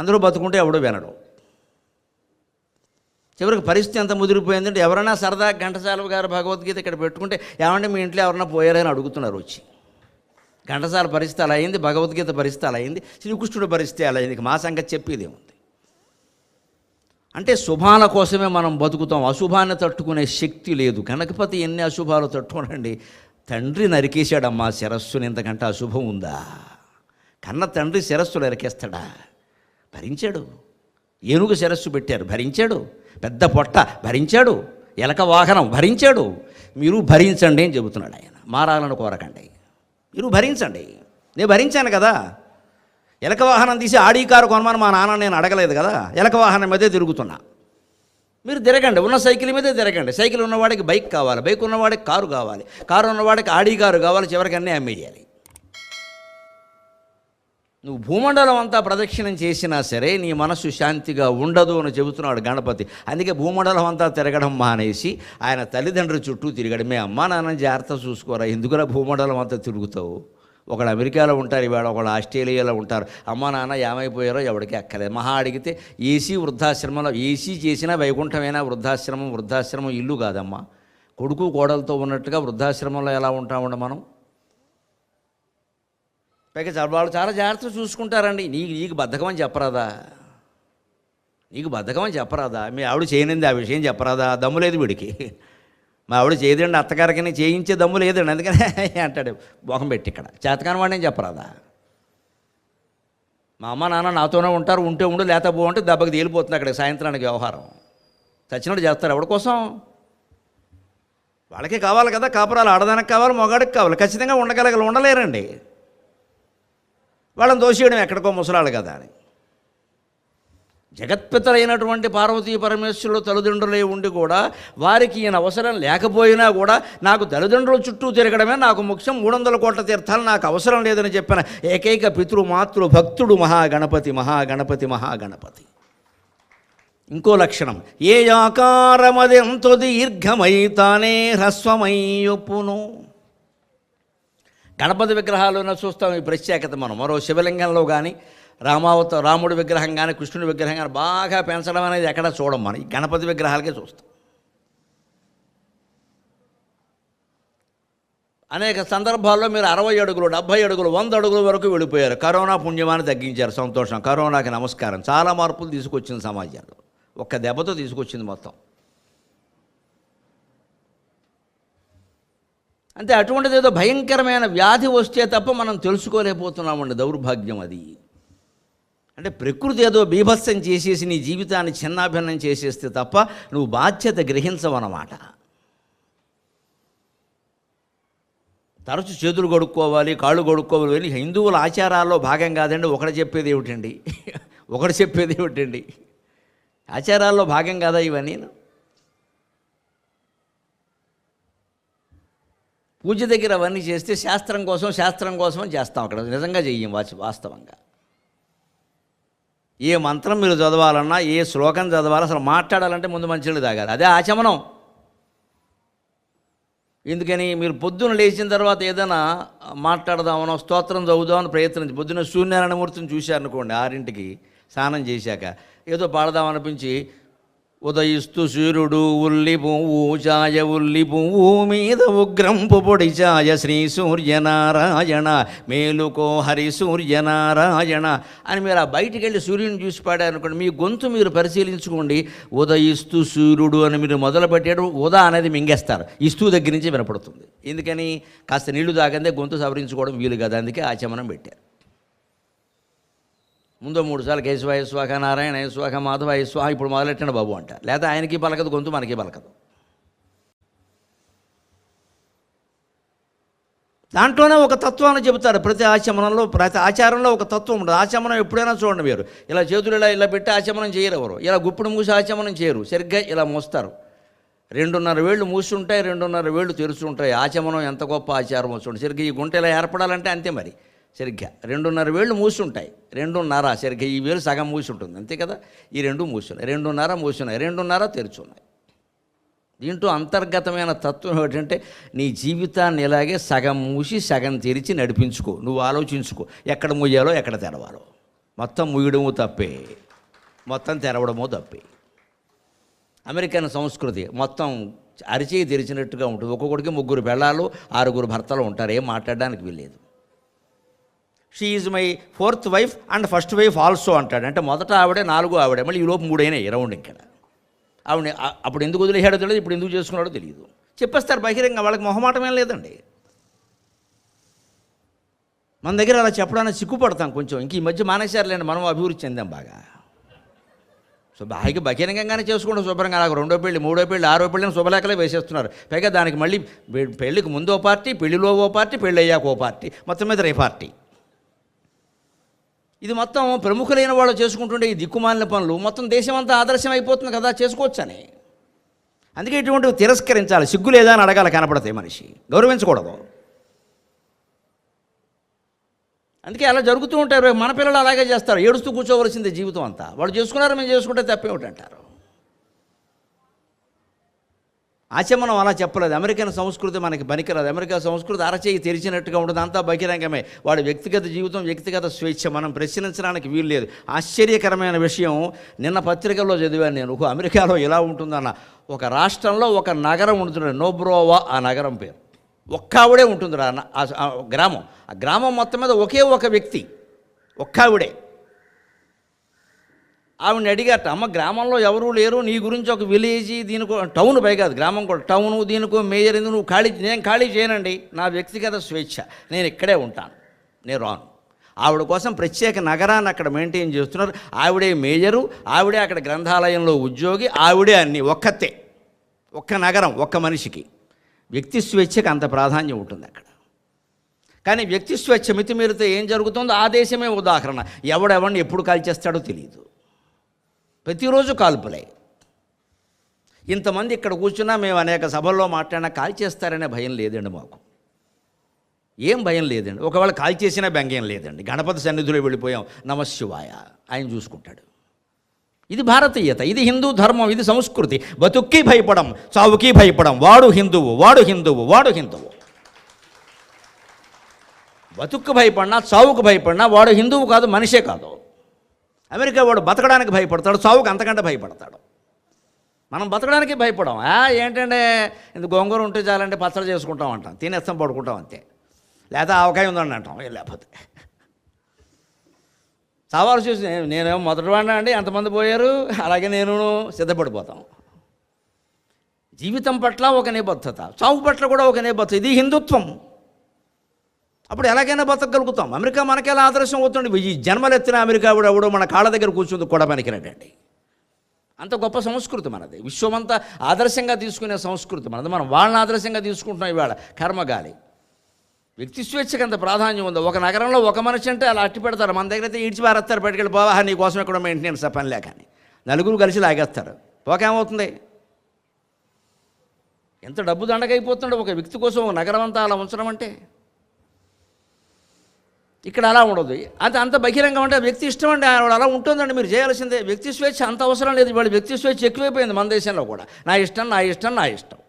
Speaker 1: అందరూ బతుకుంటే ఎవడో వినడం. చివరికి పరిస్థితి ఎంత ముదిరిపోయిందంటే, ఎవరైనా సరదా ఘంటసాల గారు భగవద్గీత ఇక్కడ పెట్టుకుంటే, ఏమంటే మీ ఇంట్లో ఎవరైనా పోయారని అడుగుతున్నారు వచ్చి. ఘంటసాల పరిస్థితి అలా అయింది, భగవద్గీత పరిస్థితి అలా అయింది, శ్రీకృష్ణుడి పరిస్థితి అలా అయింది. మా సంగతి చెప్పేది ఉంది. అంటే శుభాల కోసమే మనం బతుకుతాం, అశుభాన్ని తట్టుకునే శక్తి లేదు. గణపతి ఎన్ని అశుభాలు తట్టుకోనండి. తండ్రి నరికేశాడమ్మా శిరస్సుని, ఇంతకంటే అశుభం ఉందా? కన్న తండ్రి శిరస్సులు నరికేస్తాడా? భరించాడు. ఏనుగు శిరస్సు పెట్టారు, భరించాడు. పెద్ద పొట్ట భరించాడు. ఎలక వాహనం భరించాడు. మీరు భరించండి అని చెబుతున్నాడు ఆయన. మారాలను కోరకండి, మీరు భరించండి. నేను భరించాను కదా. ఎలక వాహనం తీసి ఆడి కారు కొనమని మా నాన్న నేను అడగలేదు కదా. ఎలక వాహనం మీదే తిరుగుతున్నా. మీరు తిరగండి, ఉన్న సైకిల్ మీదే తిరగండి. సైకిల్ ఉన్నవాడికి బైక్ కావాలి, బైక్ ఉన్నవాడికి కారు కావాలి, కారు ఉన్నవాడికి ఆడి కారు కావాలి, చివరికి అన్నీ అమ్మేయాలి. నువ్వు భూమండలం అంతా ప్రదక్షిణం చేసినా సరే నీ మనస్సు శాంతిగా ఉండదు అని చెబుతున్నాడు గణపతి. అందుకే భూమండలం అంతా తిరగడం మానేసి ఆయన తల్లిదండ్రుల చుట్టూ తిరగడం. మే అమ్మా నాన్న జాగ్రత్త చూసుకోరా, ఎందుకురా భూమండలం అంతా తిరుగుతావు? ఒకళ్ళు అమెరికాలో ఉంటారు, ఇవాళ ఒకళ్ళు ఆస్ట్రేలియాలో ఉంటారు. అమ్మా నాన్న ఏమైపోయారో ఎవరికి అక్కర్లేదు. మహా అడిగితే ఏసీ వృద్ధాశ్రమంలో, ఏసీ చేసినా వైకుంఠమైనా వృద్ధాశ్రమం ఇల్లు కాదమ్మా. కొడుకు కోడలతో ఉన్నట్టుగా వృద్ధాశ్రమంలో ఎలా ఉంటామండి మనం? పైగా వాళ్ళు చాలా జాగ్రత్తగా చూసుకుంటారండి. నీకు బద్ధకం అని చెప్పరాదా? మీ ఆవిడ చేయనింది ఆ విషయం చెప్పరాదా? దమ్ము లేదు వీడికి. మా ఆవిడ చేయదండి, అత్తగారికి చేయించే దమ్ము లేదండి, అందుకని అంటాడు మొహం పెట్టి. ఇక్కడ చేతకాని వాడిని చెప్పరాదా? మా అమ్మ నాన్న నాతోనే ఉంటారు, ఉంటే ఉండు లేత పో అంటే దెబ్బకి తేలిపోతుంది అక్కడ సాయంత్రానికి వ్యవహారం. చచ్చినట్టు చేస్తారు. ఎవరి కోసం? వాళ్ళకే కావాలి కదా కాపురాలు. ఆడదానికి కావాలి, మగాడికి కావాలి. ఖచ్చితంగా ఉండలేరండి. వాళ్ళని దోషేయడం ఎక్కడికో ముసలాళ్ళు కదా అని. జగత్పితలైనటువంటి పార్వతీ పరమేశ్వరులు తల్లిదండ్రులే ఉండి కూడా వారికి ఈయన అవసరం లేకపోయినా కూడా నాకు తల్లిదండ్రుల చుట్టూ తిరగడమే నాకు ముఖ్యం, 300 కోట్ల తీర్థాలు నాకు అవసరం లేదని చెప్పిన ఏకైక పితృమాతృ భక్తుడు మహాగణపతి. ఇంకో లక్షణం, ఏ ఆకారమదెంతో దీర్ఘమై తానే హ్రస్వమయ్యొప్పును. గణపతి విగ్రహాలను చూస్తాం ఈ ప్రత్యేకత. మనం మరో శివలింగంలో కానీ రాముడి విగ్రహం కానీ కృష్ణుడి విగ్రహం కానీ బాగా పెంచడం అనేది ఎక్కడ చూడం. మనం ఈ గణపతి విగ్రహాలకే చూస్తాం. అనేక సందర్భాల్లో మీరు 60 అడుగులు 70 అడుగులు 100 అడుగుల వరకు వెళ్ళిపోయారు. కరోనా పుణ్యమాన్ని తగ్గించారు, సంతోషం. కరోనాకి నమస్కారం. చాలా మార్పులు తీసుకొచ్చింది సమాజంలో, ఒక్క దెబ్బతో తీసుకొచ్చింది మొత్తం. అంతే. అటువంటిది ఏదో భయంకరమైన వ్యాధి వస్తే తప్ప మనం తెలుసుకోలేకపోతున్నామండి. దౌర్భాగ్యం అది. అంటే ప్రకృతి ఏదో బీభత్సం చేసేసి నీ జీవితాన్ని చిన్నాభిన్నం చేసేస్తే తప్ప నువ్వు బాధ్యత గ్రహించవన్నమాట. తరచు చేతులు కడుక్కోవాలి, కాళ్ళు కడుక్కోవాలి. హిందువుల ఆచారాల్లో భాగం కాదండి. ఒకటి చెప్పేది ఏమిటండి? ఆచారాల్లో భాగం కాదా ఇవన్నీ? పూజ దగ్గర అవన్నీ చేస్తే శాస్త్రం కోసం చేస్తాం. అక్కడ నిజంగా చెయ్యం వాస్తవంగా. ఏ మంత్రం మీరు చదవాలన్నా, ఏ శ్లోకం చదవాలో, అసలు మాట్లాడాలంటే ముందు మంచినీళ్ళు తాగాలి. అదే ఆచమనం. ఎందుకని? మీరు పొద్దున లేచిన తర్వాత ఏదైనా మాట్లాడదామనో స్తోత్రం చదువుదామని ప్రయత్నించి పొద్దున్న సూర్యనారాయణమూర్తిని చూశారనుకోండి, 6ంటికి స్నానం చేశాక ఏదో పాడదామనిపించి, ఉదయిస్తూ సూర్యుడు ఉల్లి పువ్వు ఛాయ, ఉల్లి పువ్వు మీద ఉగ్రంపు పొడి ఛాయ, శ్రీ సూర్యనారాయణ మేలుకో హరి సూర్యనారాయణ అని మీరు ఆ బయటికి వెళ్ళి సూర్యుని చూసి పాడారనుకోండి, మీ గొంతు మీరు పరిశీలించుకోండి. ఉదయిస్తూ సూర్యుడు అని మీరు మొదలుపెట్టాడు, ఉదా అనేది మింగేస్తారు, ఇస్తూ దగ్గర నుంచి వినపడుతుంది. ఎందుకని? కాస్త నీళ్లు తాగందే గొంతు సవరించుకోవడం వీలు కదా, అందుకే ఆచమనం పెట్టారు. ముందు 3 సార్లు కేశవాయ స్వాహ, నారాయణ స్వాహ, మాధవాయ స్వాహ ఇప్పుడు మొదలెట్టండి బాబు అంటారు. లేదా ఆయనకి పలకదు గొంతు, మనకి పలకదు. దాంట్లోనే ఒక తత్వాన్ని చెబుతారు. ప్రతి ఆచారంలో ఒక తత్వం ఉంటుంది. ఆచమనం ఎప్పుడైనా చూడండి, మీరు ఇలా చేతులు ఇలా పెట్టి ఆచమనం చేయరు ఎవరు. ఇలా గుప్పుడు మూసి ఆచమనం చేయరు, సరిగ్గా ఇలా మోస్తారు. 2.5 వేళ్ళు మూసుంటాయి, 2.5 వేళ్ళు తెరుచుంటాయి. ఆచమనం ఎంత గొప్ప ఆచారం వస్తుంది. సరిగ్గా ఈ గుంట ఇలా ఏర్పడాలంటే అంతే. మరి సరిగ్గా 2.5 వేళ్ళు మూసుంటాయి, 2.5 సరిగ్గా ఈ వేలు సగం మూసి ఉంటుంది, అంతే కదా. ఈ 2 మూసున్నాయి, 2.5 మూసున్నాయి, 2.5 తెరుచున్నాయి. దీంట్లో అంతర్గతమైన తత్వం ఏమిటంటే, నీ జీవితాన్ని ఇలాగే సగం మూసి సగం తెరిచి నడిపించుకో. నువ్వు ఆలోచించుకో, ఎక్కడ మూయాలో ఎక్కడ తెరవాలో. మొత్తం మూయడము తప్పే, మొత్తం తెరవడము తప్పే. అమెరికన్ సంస్కృతి మొత్తం అరిచేయి తెరిచినట్టుగా ఉంటుంది. ఒక్కొక్కడికి 3 పెళ్ళాలు 6 భర్తలు ఉంటారు, ఏం మాట్లాడడానికి వీల్లేదు. She is my 4th wife and first wife also అంటాడు. అంటే మొదట ఆవిడే, 4 ఆవిడే, మళ్ళీ ఈ లోపు 3 అయినాయి రౌండ్. ఇక్కడ ఆవిడ అప్పుడు ఎందుకు వదిలేసాడో తెలియదు, ఇప్పుడు ఎందుకు చేసుకున్నాడో తెలియదు. చెప్పేస్తారు బహిరంగ. వాళ్ళకి మొహమాటమేం లేదండి. మన దగ్గర అలా చెప్పడానికి సిగ్గుపడతాం కొంచెం. ఇంక ఈ మధ్య మానేశారులేండి, మనం అభివృద్ధి చెందాం బాగా. సో బాగా బహిరంగంగానే చేసుకుంటాం శుభ్రంగా. నాకు 2వ పెళ్ళి, 3వ పెళ్ళి, 6వ పెళ్ళిని శుభలేఖలే వేసేస్తున్నారు. పైగా దానికి మళ్ళీ పెళ్ళికి ముందో పార్టీ, పెళ్లిలో ఓ పార్టీ, పెళ్ళి అయ్యాక ఓ పార్టీ, మొత్తం మీద పార్టీ. ఇది మొత్తం ప్రముఖులైన వాళ్ళు చేసుకుంటుండే ఈ దిక్కుమాలిన పనులు మొత్తం దేశం అంతా ఆదర్శం అయిపోతుంది కదా, చేసుకోవచ్చని. అందుకే ఇటువంటివి తిరస్కరించాలి. సిగ్గు లేదా అని అడగాలి, కనపడతాయి. మనిషి గౌరవించకూడదు. అందుకే అలా జరుగుతూ ఉంటారు. మన పిల్లలు అలాగే చేస్తారు, ఏడుస్తూ కూర్చోవలసిందే జీవితం అంతా. వాళ్ళు చేసుకున్నారు, మేము చేసుకుంటే తప్పేమిటి అంటారు. ఆచమనం అలా చెప్పలేదు. అమెరికన్ సంస్కృతి మనకి పనికిరాదు. అమెరికా సంస్కృతి అరచేయి తెరిచినట్టుగా ఉంటుంది, అంతా బహిరంగమే. వాడి వ్యక్తిగత జీవితం, వ్యక్తిగత స్వేచ్ఛ మనం ప్రశ్నించడానికి వీలు లేదు. ఆశ్చర్యకరమైన విషయం, నిన్న పత్రికల్లో చదివాను నేను. అమెరికాలో ఇలా ఉంటుందన్న, ఒక రాష్ట్రంలో ఒక నగరం ఉంటుంది, నోబ్రోవా ఆ నగరం పేరు. ఒక్కావిడే ఉంటుంది ఆ గ్రామం. ఆ గ్రామం మొత్తం మీద ఒకే ఒక వ్యక్తి, ఒక్కావిడే. ఆవిడని అడిగారట, అమ్మ గ్రామంలో ఎవరూ లేరు, నీ గురించి ఒక విలేజీ, దీనికో టౌన్, పై కాదు గ్రామం కూడా టౌను, దీనికో మేయర్, ఎందుకు నువ్వు ఖాళీ? నేను ఖాళీ చేయనండి, నా వ్యక్తిగత స్వేచ్ఛ, నేను ఇక్కడే ఉంటాను, నేను రాను. ఆవిడ కోసం ప్రత్యేక నగరాన్ని అక్కడ మెయింటైన్ చేస్తున్నారు. ఆవిడే మేయరు, ఆవిడే అక్కడ గ్రంథాలయంలో ఉద్యోగి, ఆవిడే అన్నీ. ఒక్కతే, ఒక్క నగరం, ఒక్క మనిషికి. వ్యక్తి స్వేచ్ఛకి అంత ప్రాధాన్యం ఉంటుంది అక్కడ. కానీ వ్యక్తి స్వేచ్ఛ మితిమీరితే ఏం జరుగుతుందో ఆ దేశమే ఉదాహరణ. ఎవడెవడిని ఎప్పుడు కాల్చేస్తాడో తెలియదు, ప్రతిరోజు కాల్పులే. ఇంతమంది ఇక్కడ కూర్చున్నా, మేము అనేక సభల్లో మాట్లాడినా కాల్చేస్తారనే భయం లేదండి మాకు. ఏం భయం లేదండి. ఒకవేళ కాల్చేసినా బెంగేం లేదండి. గణపతి సన్నిధిలో వెళ్ళిపోయాం, నమశివాయ, ఆయన చూసుకుంటాడు. ఇది భారతీయత, ఇది హిందూ ధర్మం, ఇది సంస్కృతి. బతుక్కి భయపడం, చావుకి భయపడం. వాడు హిందువు, వాడు హిందువు, వాడు హిందువు. బతుక్కు భయపడినా, చావుకు భయపడినా వాడు హిందువు కాదు, మనిషే కాదు. అమెరికా వాడు బతకడానికి భయపడతాడు, చావుకు అంతకంటే భయపడతాడు. మనం బతకడానికి భయపడం. ఏంటంటే ఇంత గోంగూర ఉంటే చాలంటే పచ్చడి చేసుకుంటాం అంటాం, తినేస్తాం, పడుకుంటాం అంతే. లేకపోతే ఆవకాయ ఉందండి అంటాం, లేకపోతే సవాలు చూసి నేనేమో మొదటివాడినా అండి, ఎంతమంది పోయారు, అలాగే నేను సిద్ధపడిపోతాం. జీవితం పట్ల ఒక నిబద్ధత, చావు పట్ల కూడా ఒక నిబద్ధత. ఇది హిందుత్వం. అప్పుడు ఎలాగైనా బతకగలుగుతాం. అమెరికా మనకెలా ఆదర్శం అవుతుంది. ఈ జన్మలెత్తిన అమెరికా ఎవడో మన కాళ్ళ దగ్గర కూర్చుంది కూడా పనికిరండి. అంత గొప్ప సంస్కృతి మనది. విశ్వమంతా ఆదర్శంగా తీసుకునే సంస్కృతి మనది. మనం వాళ్ళని ఆదర్శంగా తీసుకుంటున్నాం ఇవాళ. కర్మగాలి. వ్యక్తి స్వేచ్ఛకి అంత ప్రాధాన్యం ఉంది. ఒక నగరంలో ఒక మనిషి అంటే అలా అట్టి పెడతారు. మన దగ్గర అయితే ఈడ్చి పారేస్తారు, బయటకెళ్ళి పోవా, నీ కోసం ఎక్కడ మెయింటెనెన్స్ పని లేక అని నలుగురు కలిసి లాగేస్తారు. పోకేమవుతుంది? ఎంత డబ్బు దండగైపోతుండే ఒక వ్యక్తి కోసం ఒక నగరం అంతా అలా ఉంచడం అంటే. ఇక్కడ అలా ఉండదు. అది అంత బహిరంగం అంటే వ్యక్తి ఇష్టం అండి, అలా ఉంటుందండి, మీరు చేయాల్సిందే. వ్యక్తి స్వేచ్ఛ అంత అవసరం లేదు. ఇవాళ వ్యక్తి స్వేచ్ఛ ఎక్కువైపోయింది మన దేశంలో కూడా. నా ఇష్టం, నా ఇష్టం, నా ఇష్టం.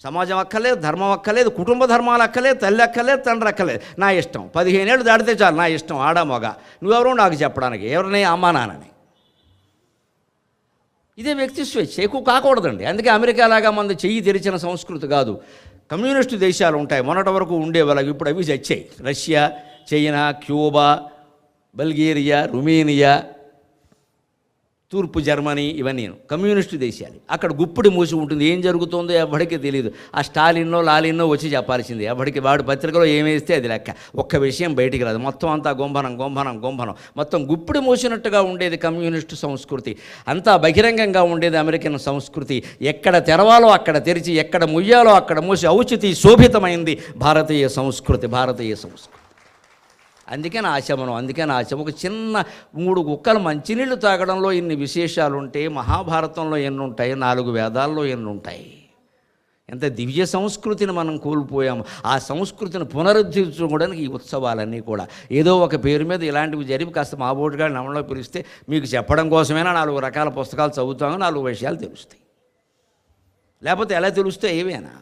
Speaker 1: సమాజం అక్కర్లేదు, ధర్మం అక్కర్లేదు, కుటుంబ ధర్మాలు అక్కర్లేదు, తల్లి అక్కర్లేదు, తండ్రి అక్కర్లేదు, నా ఇష్టం. 15 ఏళ్ళు దాటితే చాలు, నా ఇష్టం, ఆడ మగ, నువ్వెవరో నాకు చెప్పడానికి, ఎవరిని అమ్మా నాన్నని. ఇదే వ్యక్తి స్వేచ్ఛ. ఎక్కువ కాకూడదండి. అందుకే అమెరికా లాగా మంది చెయ్యి తెరిచిన సంస్కృతి కాదు. కమ్యూనిస్టు దేశాలు ఉంటాయి, మొన్నటి వరకు ఉండేవాళ్ళకి, ఇప్పుడు అవి చచ్చాయి. Russia, China, Cuba, Bulgaria, Romania, తూర్పు జర్మనీ, ఇవన్నీ కమ్యూనిస్టు దేశాలు. అక్కడ గుప్పిడి మూసి ఉంటుంది, ఏం జరుగుతుందో ఎవరికి తెలియదు. ఆ స్టాలిన్నో లాలిన్నో వచ్చి చెప్పాల్సింది. ఎవరికి వాడు పత్రికలో ఏమేస్తే అది లెక్క. ఒక్క విషయం బయటికి రాదు, మొత్తం అంతా గొంభనం గొంభనం గొంభనం. మొత్తం గుప్పిడి మూసినట్టుగా ఉండేది కమ్యూనిస్టు సంస్కృతి. అంతా బహిరంగంగా ఉండేది అమెరికన్ సంస్కృతి. ఎక్కడ తెరవాలో అక్కడ తెరిచి, ఎక్కడ ముయ్యాలో అక్కడ మూసి ఔచితి శోభితమైంది భారతీయ సంస్కృతి, భారతీయ సంస్కృతి. అందుకని ఆచమనం, అందుకని ఆచమనం. ఒక చిన్న 3 కుక్కలు మంచినీళ్ళు తాగడంలో ఇన్ని విశేషాలు ఉంటే, మహాభారతంలో ఎన్ని ఉంటాయి, 4 వేదాల్లో ఎన్ని ఉంటాయి. ఎంత దివ్య సంస్కృతిని మనం కోల్పోయాము. ఆ సంస్కృతిని పునరుద్ధరించుకోవడానికి ఈ ఉత్సవాలన్నీ కూడా ఏదో ఒక పేరు మీద ఇలాంటివి జరిపి కాస్త మా బోటుగా నమ్మలో పిలిస్తే మీకు చెప్పడం కోసమైనా 4 రకాల పుస్తకాలు చదువుతాము, 4 విషయాలు తెలుస్తాయి. లేకపోతే ఎలా తెలుస్తాయి ఏవేనా?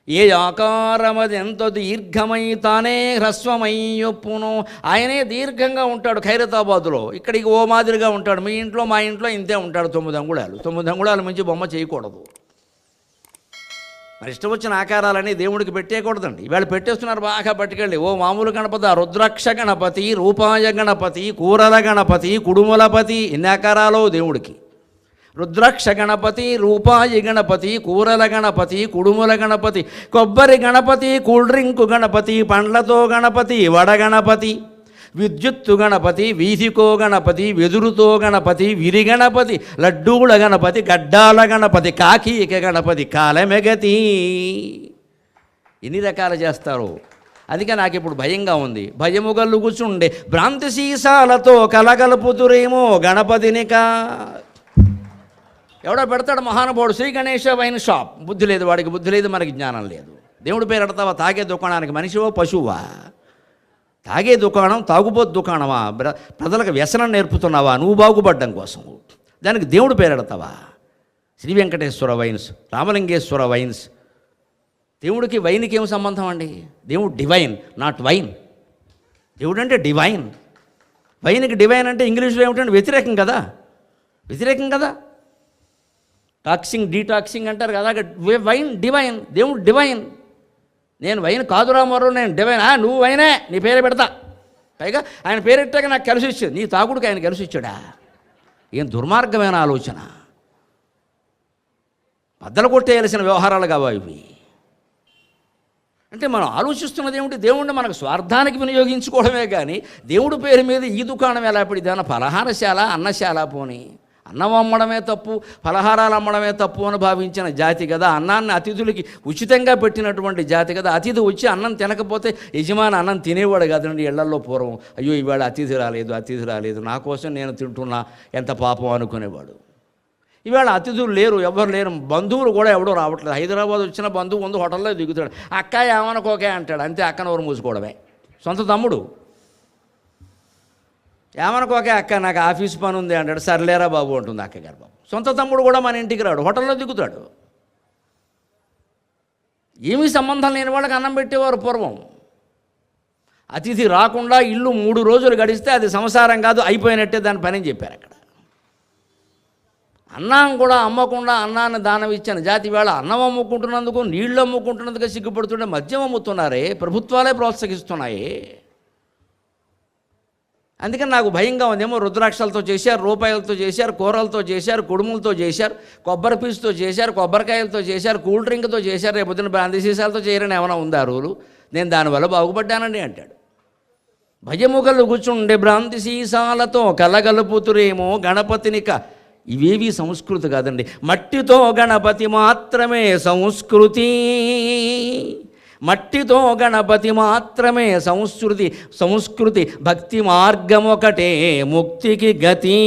Speaker 1: ఏ ఆకారమది ఎంత దీర్ఘమై తానే హ్రస్వమై యొప్పును. ఆయనే దీర్ఘంగా ఉంటాడు ఖైరతాబాదులో, ఇక్కడికి ఓ మాదిరిగా ఉంటాడు. మీ ఇంట్లో మా ఇంట్లో ఇంతే ఉంటాడు. 9 అంగుళాలు. 9 అంగుళాల మించి బొమ్మ చేయకూడదు. మరి ఇష్టం వచ్చిన ఆకారాలని దేవుడికి పెట్టేయకూడదండి. ఇవాళ పెట్టేస్తున్నారు బాగా పట్టుకెళ్ళి. ఓ మామూలు గణపతి, రుద్రాక్ష గణపతి, రూపాయ గణపతి, కూరల గణపతి, కుడుములపతి, ఎన్ని ఆకారాలు దేవుడికి. రుద్రాక్ష గణపతి, రూపాయి గణపతి, కూరల గణపతి, కుడుముల గణపతి, కొబ్బరి గణపతి, కూల్ డ్రింకు గణపతి, పండ్లతో గణపతి, వడ గణపతి, విద్యుత్తు గణపతి, వీధికో గణపతి, వెదురుతో గణపతి, విరి గణపతి, లడ్డూల గణపతి, గడ్డాల గణపతి, కాకీక గణపతి, కాలమెగతి. ఎన్ని రకాలు చేస్తారు. అందుకే నాకు ఇప్పుడు భయంగా ఉంది. భయము కలుగుచుండే భ్రాంతి సీసాలతో కలగలుపుతురేమో గణపతినిక. ఎవడో పెడతాడు మహానుభావుడు, శ్రీ గణేష వైన్ షాప్. బుద్ధి లేదు వాడికి, బుద్ధి లేదు, మనకి జ్ఞానం లేదు. దేవుడి పేరు ఎడతావా తాగే దుకాణానికి? మనిషివో పశువా? తాగే దుకాణం తాగుబోతు దుకాణమా? ప్రజలకు వ్యసనం నేర్పుతున్నావా నువ్వు బాగుపడ్డం కోసం? దానికి దేవుడు పేరెడతావా? Sri Venkateswara wines, Ramalingeswara wines. దేవుడికి వైన్కి ఏం సంబంధం అండి? దేవుడు డివైన్, నాట్ వైన్. దేవుడు అంటే డివైన్. వైన్కి డివైన్ అంటే ఇంగ్లీష్లో ఏమిటంటే వ్యతిరేకం కదా, వ్యతిరేకం కదా. టాక్సింగ్ డీటాక్సింగ్ అంటారు కదా, వైన్ డివైన్. దేవుడు డివైన్. నేను వైన్ కాదురా మరో, నేను డివైన్. నువ్వు వైనే, నీ పేరే పెడతా. పైగా ఆయన పేరెట్టాక నాకు కలిసి ఇచ్చాడు. నీ తాగుడికి ఆయన కలిసి ఇచ్చాడా? ఏం దుర్మార్గమైన ఆలోచన. బద్దలు కొట్టేయాల్సిన వ్యవహారాలు కావా ఇవి? అంటే మనం ఆలోచిస్తున్నది ఏమిటి? దేవుణ్ణి మనకు స్వార్థానికి వినియోగించుకోవడమే కానీ దేవుడి పేరు మీద ఈ దుకాణం ఎలా పడి దాని పలహారశాల అన్నశాల పోని. అన్నం అమ్మడమే తప్పు, పలహారాలు అమ్మడమే తప్పు అని భావించిన జాతి కదా. అన్నాన్ని అతిథులకి ఉచితంగా పెట్టినటువంటి జాతి కదా. అతిథి వచ్చి అన్నం తినకపోతే యజమాని అన్నం తినేవాడు కదండి ఇళ్లల్లో పూర్వం. అయ్యో ఇవాళ అతిథి రాలేదు, నా కోసం నేను తింటున్నా, ఎంత పాపం అనుకునేవాడు. ఇవాళ అతిథులు లేరు, ఎవరు లేరు. బంధువులు కూడా ఎవడో రావట్లేదు. హైదరాబాద్ వచ్చిన బంధువు ముందు హోటల్లో దిగుతాడు. అక్క ఏమనుకోకే అంటాడు, అంతే. అక్కన ఎవరు మూసుకోవడమే. సొంత తమ్ముడు ఏమనుకోకే అక్క, నాకు ఆఫీస్ పని ఉంది అంటాడు. సర్లేరా బాబు అంటుంది అక్కగారు. బాబు సొంత తమ్ముడు కూడా మన ఇంటికి రాడు, హోటల్లో దిగుతాడు. ఏమీ సంబంధం లేని వాళ్ళకి అన్నం పెట్టేవారు పూర్వం. అతిథి రాకుండా ఇల్లు 3 రోజులు గడిస్తే అది సంసారం కాదు, అయిపోయినట్టే దాని పని అని చెప్పారు అక్కడ. అన్నం కూడా అమ్మకుండా అన్నాన్ని దానం ఇచ్చిన జాతి వేళ అన్నం అమ్ముకుంటున్నందుకు, నీళ్లు అమ్ముకుంటున్నందుకు సిగ్గుపడుతుంటే మద్యం అమ్ముతున్నారే, ప్రభుత్వాలే ప్రోత్సహిస్తున్నాయి. అందుకని నాకు భయంగా ఉందేమో. రుద్రాక్షలతో చేశారు, రూపాయలతో చేశారు, కూరలతో చేశారు, కుడుములతో చేశారు, కొబ్బరి పీసుతో చేశారు, కొబ్బరికాయలతో చేశారు, కూల్ డ్రింక్తో చేశారు, రేపు పొద్దున బ్రాంతి సీసాలతో చేయరని ఏమైనా ఉందా రూలు? నేను దానివల్ల బాగుపడ్డానండి అంటాడు. భయముగలు కూర్చుండే భ్రాంతి సీసాలతో కలగలుపుతురేమో గణపతినిక. ఇవేవి సంస్కృతి కాదండి. మట్టితో గణపతి మాత్రమే సంస్కృతి, మట్టితో గణపతి మాత్రమే సంస్కృతి. భక్తి మార్గం ఒకటే ముక్తికి గతి.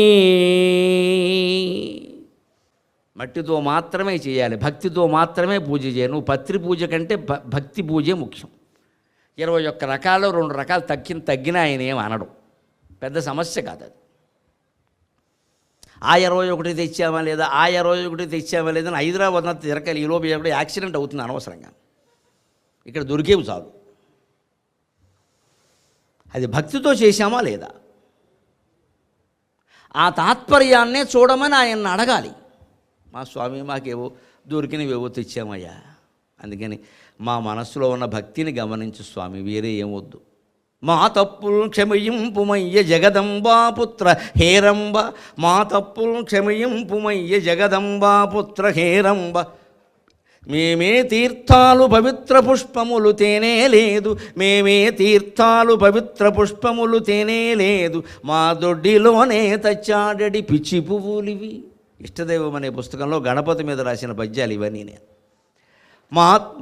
Speaker 1: మట్టితో మాత్రమే చేయాలి, భక్తితో మాత్రమే పూజ చేయాలి. నువ్వు పత్రి పూజ కంటే భక్తి పూజే ముఖ్యం. 21 రకాలు 2 రకాలు తగ్గినా ఆయన ఏం అనడం, పెద్ద సమస్య కాదు అది. ఆ 21 తెచ్చామా లేదా, ఆ 21 తెచ్చామా లేదా అని హైదరాబాద్ అంతా తిరకాలి. ఈలోపు ఎప్పుడు యాక్సిడెంట్ అవుతుంది అనవసరంగా. ఇక్కడ దొరికేవి చాలు. అది భక్తితో చేశామా లేదా, ఆ తాత్పర్యాన్నే చూడమని ఆయన్ని అడగాలి. మా స్వామి మాకేవో దొరికినవేవో తెచ్చామయ్యా, అందుకని మా మనస్సులో ఉన్న భక్తిని గమనించు స్వామి, వేరే ఏమొద్దు. మా తప్పులు క్షమయింపుమయ్య జగదంబా పుత్ర హేరంబ, మా తప్పులు క్షమయింపుమయ్య జగదంబా పుత్ర హేరంబ. మేమే తీర్థాలు పవిత్ర పుష్పములు తేనే లేదు, మేమే తీర్థాలు పవిత్ర పుష్పములు తేనే లేదు, మా దొడ్డిలోనే తచ్చాడడి పిచ్చి పువ్వులివి. ఇష్టదైవం అనే పుస్తకంలో గణపతి మీద రాసిన పద్యాలు ఇవన్నీ. నేను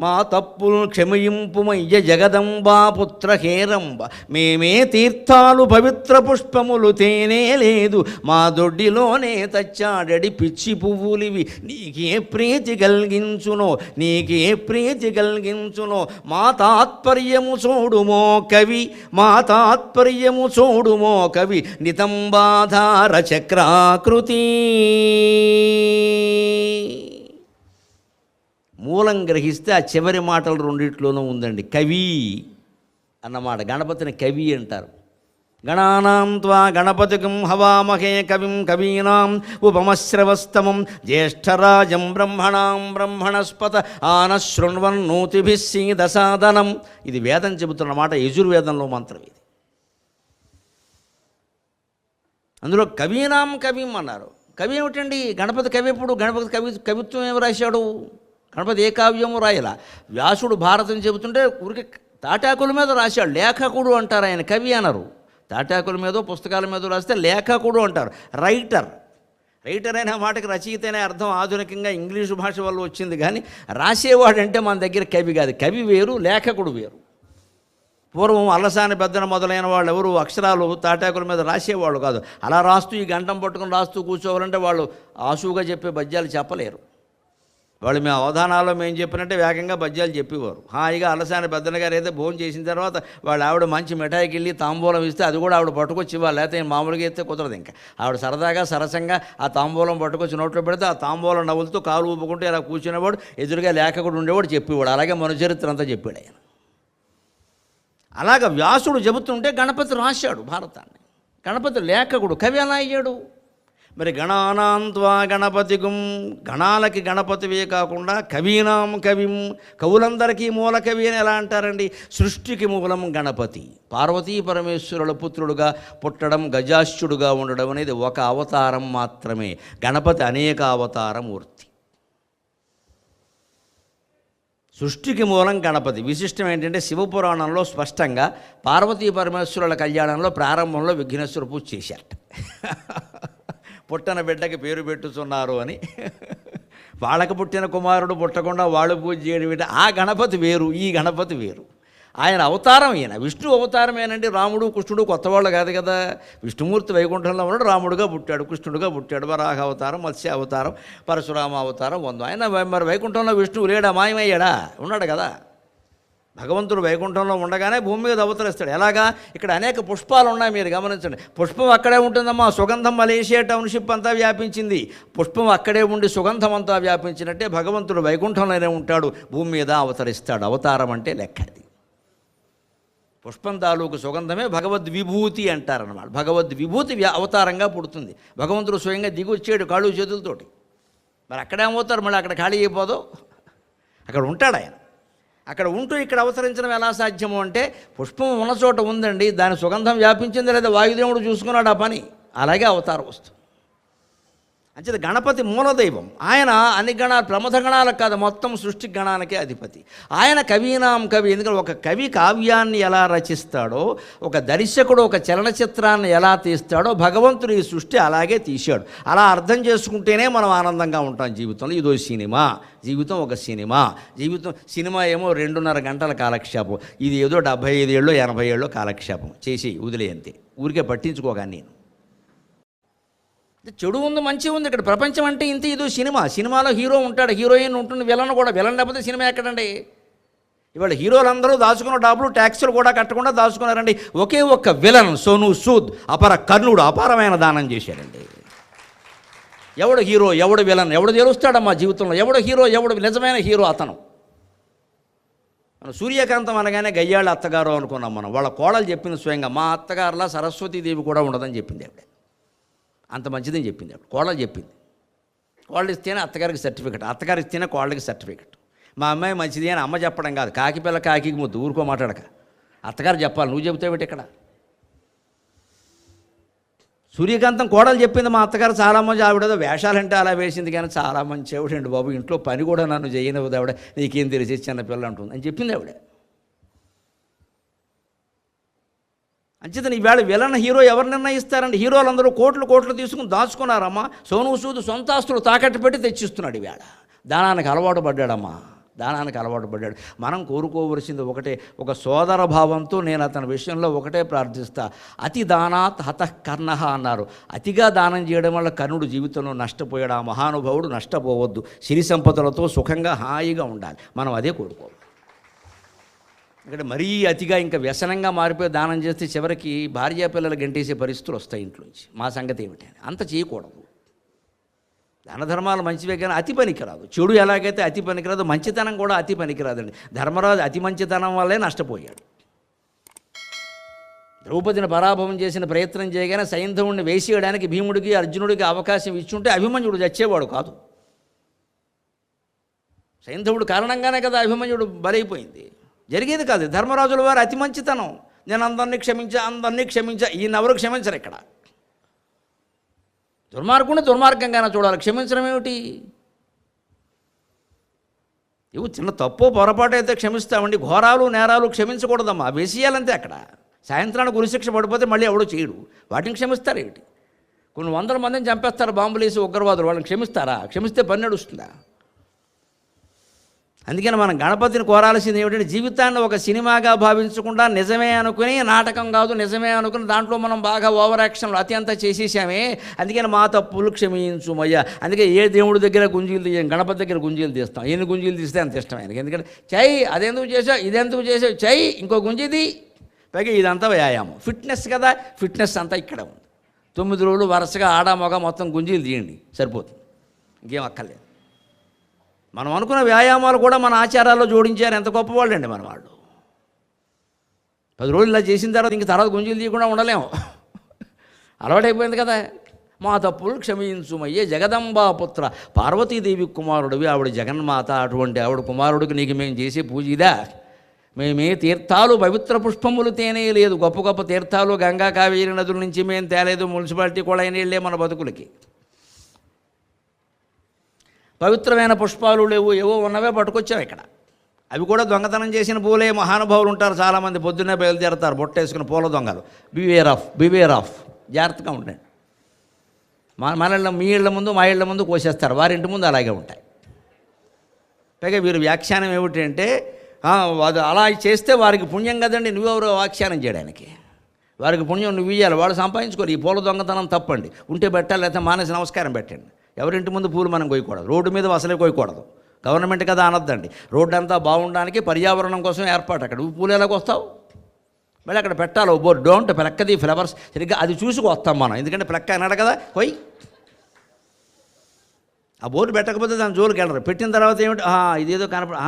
Speaker 1: మా తప్పులు క్షమయింపుమయ్య జగదంబా పుత్ర హేరంబ, మేమే తీర్థాలు పవిత్ర పుష్పములు తేనే లేదు, మా దొడ్డిలోనే తచ్చాడడి పిచ్చి పువ్వులివి. నీకే ప్రీతి కలిగించునో, నీకే ప్రీతి కలిగించునో, మా తాత్పర్యము చూడుమో కవి, మా తాత్పర్యము చూడుమో కవి. నితంబాధార చక్రాకృతి. మూలం గ్రహిస్తే ఆ చివరి మాటలు రెండిట్లోనూ ఉందండి. కవి అన్నమాట. గణపతిని కవి అంటారు. గణానాం త్వా గణపతికం హవామహే కవిం కవీనాం ఉపమశ్రవస్తమం జ్యేష్ఠరాజం బ్రహ్మణాం బ్రహ్మణస్పత ఆనశృణ్వన్నోతిభిः సీదసాదనం. ఇది వేదం చెబుతున్న మాట, యజుర్వేదంలో మంత్రం ఇది. అందులో కవీనాం కవిం అన్నారు. కవి ఏమిటండి? గణపతి కవి ఎప్పుడు? గణపతి కవిత్వం ఏమి రాశాడు? గణపతి ఏ కావ్యము రాయలా. వ్యాసుడు భారతం చెబుతుంటే ఊరికి తాటాకుల మీద రాశాడు. లేఖకుడు అంటారు ఆయన, కవి అనరు. తాటాకుల మీదో పుస్తకాల మీద రాస్తే లేఖకుడు అంటారు. రైటర్ అనే మాటకి రచయిత అనే అర్థం ఆధునికంగా ఇంగ్లీషు భాష వల్ల వచ్చింది. కానీ రాసేవాడంటే మన దగ్గర కవి కాదు. కవి వేరు, లేఖకుడు వేరు. పూర్వం అల్లసాని పెద్దన మొదలైన వాళ్ళు ఎవరు అక్షరాలు తాటాకుల మీద రాసేవాళ్ళు కాదు. అలా రాస్తూ ఈ గంటం పట్టుకుని రాస్తూ కూర్చోవాలంటే వాళ్ళు ఆశువుగా చెప్పే పద్యాలు చెప్పలేరు. వాళ్ళు మేము అవధానాల్లో మేము చెప్పినట్టే వేగంగా పద్యాలు చెప్పేవారు. హాయిగా అలసాని పెద్దన్న గారు అయితే భోజనం చేసిన తర్వాత వాళ్ళ ఆవిడ మంచి మిఠాయికి వెళ్ళి తాంబూలం ఇస్తే అది కూడా ఆవిడ పట్టుకొచ్చి ఇవ్వాలి, లేకపోతే మామూలుగా అయితే కుదరదు. ఇంకా ఆవిడ సరదాగా సరసంగా ఆ తాంబూలం పట్టుకొచ్చి నోట్లో పెడితే ఆ తాంబూలం నవ్వులతో కాలు ఊపుకుంటూ ఇలా కూర్చునేవాడు, ఎదురుగా లేఖకుడు ఉండేవాడు చెప్పేవాడు. అలాగే మన చరిత్ర అంతా చెప్పాడు ఆయన. అలాగ వ్యాసుడు చెబుతుంటే గణపతి రాశాడు భారతాన్ని. గణపతి లేఖకుడు, కవి ఎలా అయ్యాడు మరి? గణానాంత్వా గణపతిగుం, గణాలకి గణపతివే కాకుండా కవీనాం కవిం, కవులందరికీ మూల కవి అని ఎలా అంటారండి? సృష్టికి మూలం గణపతి. పార్వతీ పరమేశ్వరుల పుత్రుడుగా పుట్టడం, గజాశ్యుడుగా ఉండడం అనేది ఒక అవతారం మాత్రమే. గణపతి అనేక అవతార మూర్తి. సృష్టికి మూలం గణపతి. విశిష్టం ఏంటంటే శివపురాణంలో స్పష్టంగా పార్వతీ పరమేశ్వరుల కళ్యాణంలో ప్రారంభంలో విఘ్నేశ్వర పూజ చేశారట. పుట్టన బిడ్డకి పేరు పెట్టుతున్నారు అని. వాళ్ళకి పుట్టిన కుమారుడు పుట్టకుండా వాళ్ళు పూజ చేయడం, ఆ గణపతి వేరు, ఈ గణపతి వేరు. ఆయన అవతారం ఈయన విష్ణు అవతారమేనండి. రాముడు కృష్ణుడు కొత్త వాళ్ళు కాదు కదా. విష్ణుమూర్తి వైకుంఠంలో ఉన్నాడు, రాముడుగా పుట్టాడు, కృష్ణుడుగా పుట్టాడు, వరాహ అవతారం, మత్స్య అవతారం, పరశురామ అవతారం, ఆయన మరి వైకుంఠంలో విష్ణువు లేడా? మాయమయ్యాడా? ఉన్నాడు కదా. భగవంతుడు వైకుంఠంలో ఉండగానే భూమి మీద అవతరిస్తాడు. ఎలాగా? ఇక్కడ అనేక పుష్పాలు ఉన్నాయి, మీరు గమనించండి. పుష్పం అక్కడే ఉంటుందమ్మా. సుగంధం మలేషియా టౌన్షిప్ అంతా వ్యాపించింది. పుష్పం అక్కడే ఉండి సుగంధం అంతా వ్యాపించినట్టే భగవంతుడు వైకుంఠంలోనే ఉంటాడు, భూమి మీద అవతరిస్తాడు. అవతారం అంటే లెక్క అది. పుష్పం తాలూకు సుగంధమే భగవద్విభూతి అంటారన్నమాట. భగవద్విభూతి అవతారంగా పుడుతుంది. భగవంతుడు స్వయంగా దిగి వచ్చాడు కాళ్ళు చేతులతోటి. మరి అక్కడేమవుతారు? మళ్ళీ అక్కడ ఖాళీ అయిపోదో, అక్కడ ఉంటాడు ఆయన. అక్కడ ఉంటూ ఇక్కడ అవతరించడం ఎలా సాధ్యము అంటే, పుష్పం ఉన్న చోట ఉందండి, దాని సుగంధం వ్యాపించింది లేదా వాయుదేవుడు చూసుకున్నాడు ఆ పని. అలాగే అవతారం వస్తుంది. అంచేత గణపతి మూలదైవం. ఆయన అన్ని గణాలు, ప్రమథ గణాలకు కాదు, మొత్తం సృష్టి గణాలకే అధిపతి. ఆయన కవీనాం కవి. ఎందుకంటే ఒక కవి కావ్యాన్ని ఎలా రచిస్తాడో, ఒక దర్శకుడు ఒక చలనచిత్రాన్ని ఎలా తీస్తాడో, భగవంతుడు ఈ సృష్టి అలాగే తీశాడు. అలా అర్థం చేసుకుంటేనే మనం ఆనందంగా ఉంటాం జీవితంలో. ఇదో సినిమా, జీవితం ఒక సినిమా. సినిమా ఏమో 2.5 గంటల కాలక్షేపం. ఇది ఏదో 75 ఏళ్ళు 80 ఏళ్ళు కాలక్షేపం చేసి వదిలేయంతే. ఊరికే పట్టించుకోగా నేను. చెడు ఉంది, మంచి ఉంది. ఇక్కడ ప్రపంచం అంటే ఇంత. ఇదో సినిమా. సినిమాలో హీరో ఉంటాడు, హీరోయిన్ ఉంటుంది, విలన్ కూడా. విలన్ లేకపోతే సినిమా ఎక్కడండి? ఇవాళ హీరోలందరూ దాచుకున్న డబ్బులు ట్యాక్సులు కూడా కట్టకుండా దాచుకున్నారండి. ఒకే ఒక్క విలన్ సోనూ సూద్, అపర కర్ణుడు అపారమైన దానం చేశాడండి. ఎవడు హీరో, ఎవడు విలన్, ఎవడు తెలుస్తాడమ్మా జీవితంలో? ఎవడు హీరో, ఎవడు నిజమైన హీరో? అతను. మనం సూర్యకాంతం అనగానే గయ్యాళ్ళ అత్తగారు అనుకున్నాం మనం. వాళ్ళ కోడలు చెప్పింది స్వయంగా, మా అత్తగారులా సరస్వతీదేవి కూడా ఉండదని చెప్పింది ఆవిడ. అంత మంచిదని చెప్పింది ఆవిడ. కోడలు చెప్పింది. కోడలు ఇస్తేనే అత్తగారికి సర్టిఫికెట్, అత్తగారు ఇస్తేనే కోడలికి సర్టిఫికెట్. మా అమ్మాయి మంచిది అని అమ్మ చెప్పడం కాదు. కాకి పిల్ల కాకి ముద్దు, ఊరుకో మాట్లాడక. అత్తగారు చెప్పాలి, నువ్వు చెబుతావేటి ఇక్కడ? సూర్యకాంతం కోడలు చెప్పింది, మా అత్తగారు చాలా మంచి ఆవిడేదో వేషాలంటే అలా వేసింది, కానీ చాలా మంచి ఆవిడండి బాబు, ఇంట్లో పని కూడా నన్ను చేయనివ్వదు ఆవిడ, నీకేం తెలిసి చిన్నపిల్ల అంటుంది అని చెప్పింది ఆవిడ. అంచేతను ఈవేళ విలన్ హీరో ఎవరు నిర్ణయిస్తారండి? హీరోలందరూ కోట్లు తీసుకుని దాచుకున్నారమ్మా. సోనూ సూద్ సొంత ఆస్తులు తాకట్టు పెట్టి తెచ్చిస్తున్నాడు ఈవేళ. దానానికి అలవాటు పడ్డాడమ్మా, దానానికి అలవాటు పడ్డాడు. మనం కోరుకోవలసింది ఒకటే, ఒక సోదర భావంతో నేను అతని విషయంలో ఒకటే ప్రార్థిస్తా. అతి దానాత్ హతః కర్ణః అన్నారు. అతిగా దానం చేయడం వల్ల కర్ణుడు జీవితంలో నష్టపోయాడు. ఆ మహానుభావుడు నష్టపోవద్దు, సిరి సంపదలతో సుఖంగా హాయిగా ఉండాలి. మనం అదే కోరుకోవాలి. ఇక్కడ మరీ అతిగా ఇంకా వ్యసనంగా మారిపోయి దానం చేస్తే చివరికి భార్యాపిల్లలు గంటేసే పరిస్థితులు వస్తాయి ఇంట్లోంచి. మా సంగతి ఏమిటి? అంత చేయకూడదు. దాన ధర్మాలు మంచివే, కానీ అతి పనికిరాదు. చెడు ఎలాగైతే అతి పనికిరాదు, మంచితనం కూడా అతి పనికిరాదండి. ధర్మరాజు అతి మంచితనం వల్లే నష్టపోయాడు. ద్రౌపదిని పరాభవం చేసిన ప్రయత్నం చేయగానే సైంధవుడిని వేసేయడానికి భీముడికి అర్జునుడికి అవకాశం ఇచ్చుంటే అభిమన్యుడు చచ్చేవాడు కాదు. సైంధవుడు కారణంగానే కదా అభిమన్యుడు బలైపోయింది. జరిగేది కాదు. ధర్మరాజుల వారు అతి మంచితనం. నేను అందరినీ క్షమించా. ఈయనెవరు క్షమించరు ఇక్కడ. దుర్మార్గుని దుర్మార్గంగానే చూడాలి, క్షమించడం ఏమిటి? ఇవి చిన్న తప్పు పొరపాటు అయితే క్షమిస్తామండి. ఘోరాలు నేరాలు క్షమించకూడదమ్మా, వేసేయాలంతే. అక్కడ సాయంత్రానికి ఉరిశిక్ష పడిపోతే మళ్ళీ ఎవడో చేయడు, వాటిని క్షమిస్తారు ఏమిటి? కొన్ని 100 మందిని చంపేస్తారు బాంబులు వేసి ఉగ్రవాదులు, వాళ్ళని క్షమిస్తారా? క్షమిస్తే పని నడుస్తుందా? అందుకని మనం గణపతిని కోరాల్సింది ఏమిటంటే జీవితాన్ని ఒక సినిమాగా భావించకుండా నిజమే అనుకుని, నాటకం కాదు నిజమే అనుకుని దాంట్లో మనం బాగా ఓవర్ యాక్షన్లు అత్యంత చేసేసామే. అందుకని మా తప్పులు క్షమించుమయ్యా. అందుకే ఏ దేవుడి దగ్గర గుంజీలు తీయం, గణపతి దగ్గర గుంజీలు తీస్తాం. ఎన్ని గుంజీలు తీస్తే అంత ఇష్టం ఆయనకి. ఎందుకంటే చై అదెందుకు చేసావు, ఇదెందుకు చేసావు, చై ఇంకో గుంజిది. పైగా ఇదంతా వ్యాయామం, ఫిట్నెస్ కదా. ఫిట్నెస్ అంతా ఇక్కడ ఉంది. 9 రోజులు వరుసగా ఆడ మగ మొత్తం గుంజీలు తీయండి, సరిపోతుంది, ఇంకేం అక్కర్లేదు. మనం అనుకున్న వ్యాయామాలు కూడా మన ఆచారాల్లో జోడించారు. ఎంత గొప్పవాళ్ళు అండి మన వాళ్ళు. 10 రోజులు ఇలా చేసిన తర్వాత గుంజీలు తీయకుండా ఉండలేము, అలవాటైపోయింది కదా. మా తప్పులు క్షమించుమయ్యే జగదంబాపుత్ర, పార్వతీదేవి కుమారుడివి, ఆవిడ జగన్మాత. అటువంటి ఆవిడ కుమారుడికి నీకు మేము చేసే పూజ ఇదా? మేమే తీర్థాలు పవిత్ర పుష్పములు తేనే లేదు. గొప్ప గొప్ప తీర్థాలు గంగా కావేరి నదుల నుంచి మేము తేలేదు. మున్సిపాలిటీ కూడా నీళ్ళే మన బతుకులకి. పవిత్రమైన పుష్పాలు లేవు, ఏవో ఉన్నవే పట్టుకొచ్చాం ఇక్కడ. అవి కూడా దొంగతనం చేసిన పూలే. మహానుభావులు ఉంటారు చాలామంది, పొద్దున్నే బయలుదేరతారు బొట్టేసుకుని పూల దొంగలు. బివేర్ ఆఫ్, జాగ్రత్తగా ఉండండి. మీ ఇళ్ళ ముందు మా ఇళ్ళ ముందు కోసేస్తారు, వారింటి ముందు అలాగే ఉంటాయి. పైగా వీరు వ్యాఖ్యానం ఏమిటంటే, అది అలా చేస్తే వారికి పుణ్యం కదండి, నువ్వెవరో వ్యాఖ్యానం చేయడానికి. వారికి పుణ్యం నువ్వు ఇవ్వాలి, వాళ్ళు సంపాదించుకోరు. ఈ పూల దొంగతనం తప్పండి. ఉంటే పెట్టాలి, లేకపోతే మానేసి నమస్కారం పెట్టండి. ఎవరింటి ముందు పూలు మనం కొయ్యకూడదు, రోడ్డు మీద అసలే కొయ్యకూడదు. గవర్నమెంట్ కదా అనొద్దండి. రోడ్డు అంతా బాగుండడానికి పర్యావరణం కోసం ఏర్పాటు. అక్కడ పూలు ఎలాగ వస్తావు? మళ్ళీ అక్కడ పెట్టాలి ఓ బోర్డు, డోంట్ ప్లక్కది ఫ్లవర్స్. సరిగ్గా అది చూసుకొస్తాం మనం, ఎందుకంటే ప్లక్క అన్నాడు కదా, కొయ్. ఆ బోర్డు పెట్టకపోతే దాని జోలికి వెళ్ళరు. పెట్టిన తర్వాత ఏమిటి, ఇదేదో కనపడ,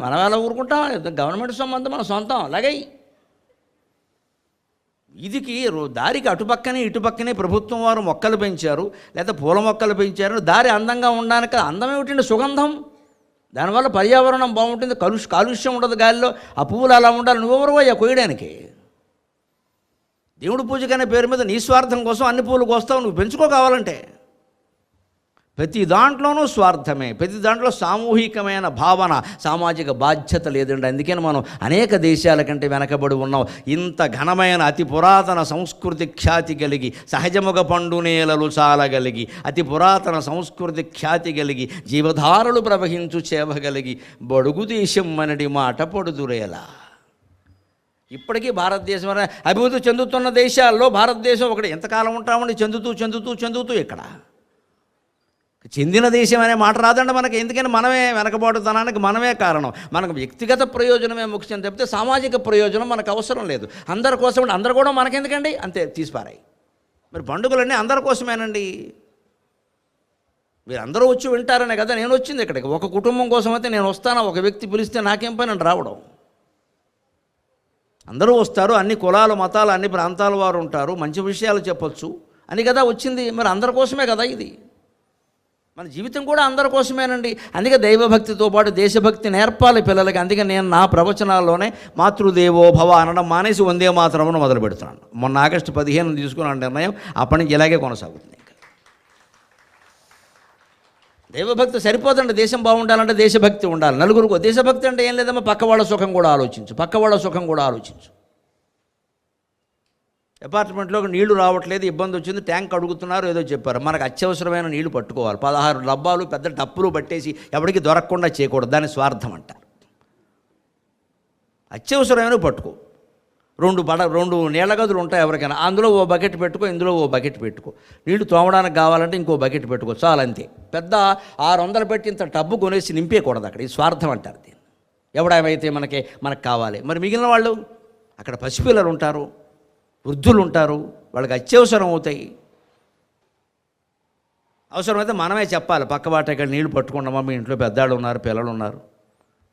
Speaker 1: మనం ఎలా ఊరుకుంటాం? గవర్నమెంట్ సంబంధం మన సొంతం, అలాగే. ఇదికి దారికి అటుపక్కనే ఇటుపక్కనే ప్రభుత్వం వారు మొక్కలు పెంచారు, లేదా పూల మొక్కలు పెంచారు. దారి అందంగా ఉండడానికి. అందం ఏమిటండి? సుగంధం. దానివల్ల పర్యావరణం బాగుంటుంది, కాలుష్యం ఉండదు గాలిలో. ఆ పువ్వులు అలా ఉండాలి. నువ్వెవరు అయ్యా కొయ్యడానికి? దేవుడి పూజకనే పేరు మీద నీ స్వార్థం కోసం అన్ని పూలు కోస్తావు. నువ్వు పెంచుకో కావాలంటే. ప్రతి దాంట్లోనూ స్వార్థమే, ప్రతి దాంట్లో సామూహికమైన భావన, సామాజిక బాధ్యత లేదండి. అందుకని మనం అనేక దేశాల కంటే వెనకబడి ఉన్నాం. ఇంత ఘనమైన అతి పురాతన సంస్కృతి ఖ్యాతి కలిగి, సహజముగ పండు నేలలు చాలగలిగి, అతి పురాతన సంస్కృతి ఖ్యాతి కలిగి, జీవధారలు ప్రవహించు చేవగలిగి, బడుగు దేశం మనడి మాట పడుదురేలా. ఇప్పటికీ భారతదేశం అభివృద్ధి చెందుతున్న దేశాల్లో భారతదేశం ఒకటి. ఎంతకాలం ఉంటామండి చెందుతూ ఇక్కడ చెందిన దేశం అనే మాట రాదండి మనకి. ఎందుకని మనమే వెనకబాటుతనానికి మనమే కారణం. మనకు వ్యక్తిగత ప్రయోజనమే ముఖ్యం తప్పితే సామాజిక ప్రయోజనం మనకు అవసరం లేదు. అందరి కోసం, అందరు కూడా మనకెందుకండి, అంతే తీసిపారాయి. మరి పండుగలన్నీ అందరి కోసమేనండి. మీరు అందరూ వచ్చి వింటారనే కదా నేను వచ్చింది ఇక్కడికి. ఒక కుటుంబం కోసం అయితే నేను వస్తాను, ఒక వ్యక్తి పిలిస్తే నాకేం పని అని రావడం. అందరూ వస్తారు, అన్ని కులాలు మతాలు అన్ని ప్రాంతాల వారు ఉంటారు, మంచి విషయాలు చెప్పొచ్చు అని కదా వచ్చింది. మరి అందరి కోసమే కదా ఇది. మన జీవితం కూడా అందరి కోసమేనండి. అందుకే దైవభక్తితో పాటు దేశభక్తి నేర్పాలి పిల్లలకి. అందుకే నేను నా ప్రవచనాల్లోనే మాతృదేవో భవ అనడం మానేసి వందే మాతరమును మొదలు పెడుతున్నాను. మొన్న ఆగస్టు 15 తీసుకున్నాను నిర్ణయం. అప్పటి నుంచి ఇలాగే కొనసాగుతుంది. ఇంకా దైవభక్తి సరిపోదండి. దేశం బాగుండాలంటే దేశభక్తి ఉండాలి. నలుగురు దేశభక్తి అంటే ఏం లేదమ్మా, పక్కవాళ్ళ సుఖం కూడా ఆలోచించు. అపార్ట్మెంట్లోకి నీళ్లు రావట్లేదు, ఇబ్బంది వచ్చింది, ట్యాంక్ అడుగుతున్నారు, ఏదో చెప్పారు. మనకు అత్యవసరమైన నీళ్లు పట్టుకోవాలి. 16 డబ్బాలు పెద్ద డప్పులు పట్టేసి ఎవరికి దొరకకుండా చేయకూడదు. దాన్ని స్వార్థం అంటారు. అత్యవసరమైన పట్టుకో. 2 నీళ్ళ గదులు ఉంటాయి ఎవరికైనా, అందులో ఓ బకెట్ పెట్టుకో, ఇందులో ఓ బకెట్ పెట్టుకో. నీళ్లు తోమడానికి కావాలంటే ఇంకో బకెట్ పెట్టుకో, చాలు అంతే. పెద్ద 600 పెట్టి ఇంత టబ్బు కొనేసి నింపేయకూడదు అక్కడ. ఇది స్వార్థం అంటారు దీన్ని. ఎవడేమైతే మనకు కావాలి. మరి మిగిలిన వాళ్ళు అక్కడ పసిపిల్లలు ఉంటారు, వృద్ధులు ఉంటారు, వాళ్ళకి అత్యవసరం అవుతాయి. అవసరమైతే మనమే చెప్పాలి, పక్కబాట ఇక్కడ నీళ్లు పట్టుకున్నామా, మీ ఇంట్లో పెద్దవాళ్ళు ఉన్నారు, పిల్లలు ఉన్నారు.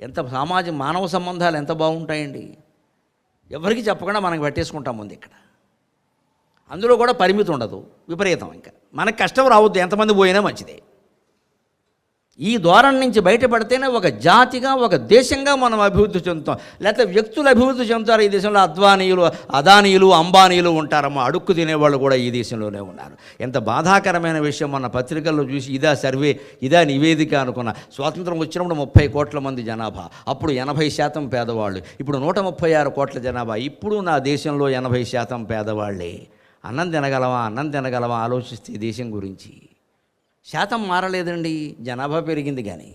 Speaker 1: ఎంత మానవ సంబంధాలు ఎంత బాగుంటాయండి. ఎవరికి చెప్పకుండా మనకి పెట్టేసుకుంటాం ముందు ఇక్కడ. అందులో కూడా పరిమితి ఉండదు, విపరీతం. ఇంకా మనకు కష్టం రావద్దు, ఎంతమంది పోయినా మంచిదే. ఈ ధోరణి నుంచి బయటపడితేనే ఒక జాతిగా, ఒక దేశంగా మనం అభివృద్ధి చెందుతాం. లేకపోతే వ్యక్తులు అభివృద్ధి చెందుతారు. ఈ దేశంలో అదానీయులు అంబానీయులు ఉంటారమ్మా. అడుక్కు తినేవాళ్ళు కూడా ఈ దేశంలోనే ఉన్నారు. ఎంత బాధాకరమైన విషయం. మన పత్రికల్లో చూసి ఇదా సర్వే, ఇదా నివేదిక అనుకున్న. స్వాతంత్రం వచ్చినప్పుడు 30 కోట్ల మంది జనాభా, అప్పుడు 80% పేదవాళ్ళు. ఇప్పుడు 136 కోట్ల జనాభా, ఇప్పుడు నా దేశంలో 80% పేదవాళ్ళే. అన్నం తినగలమా ఆలోచిస్తే ఈ దేశం గురించి. శాతం మారలేదండి, జనాభా పెరిగింది. కానీ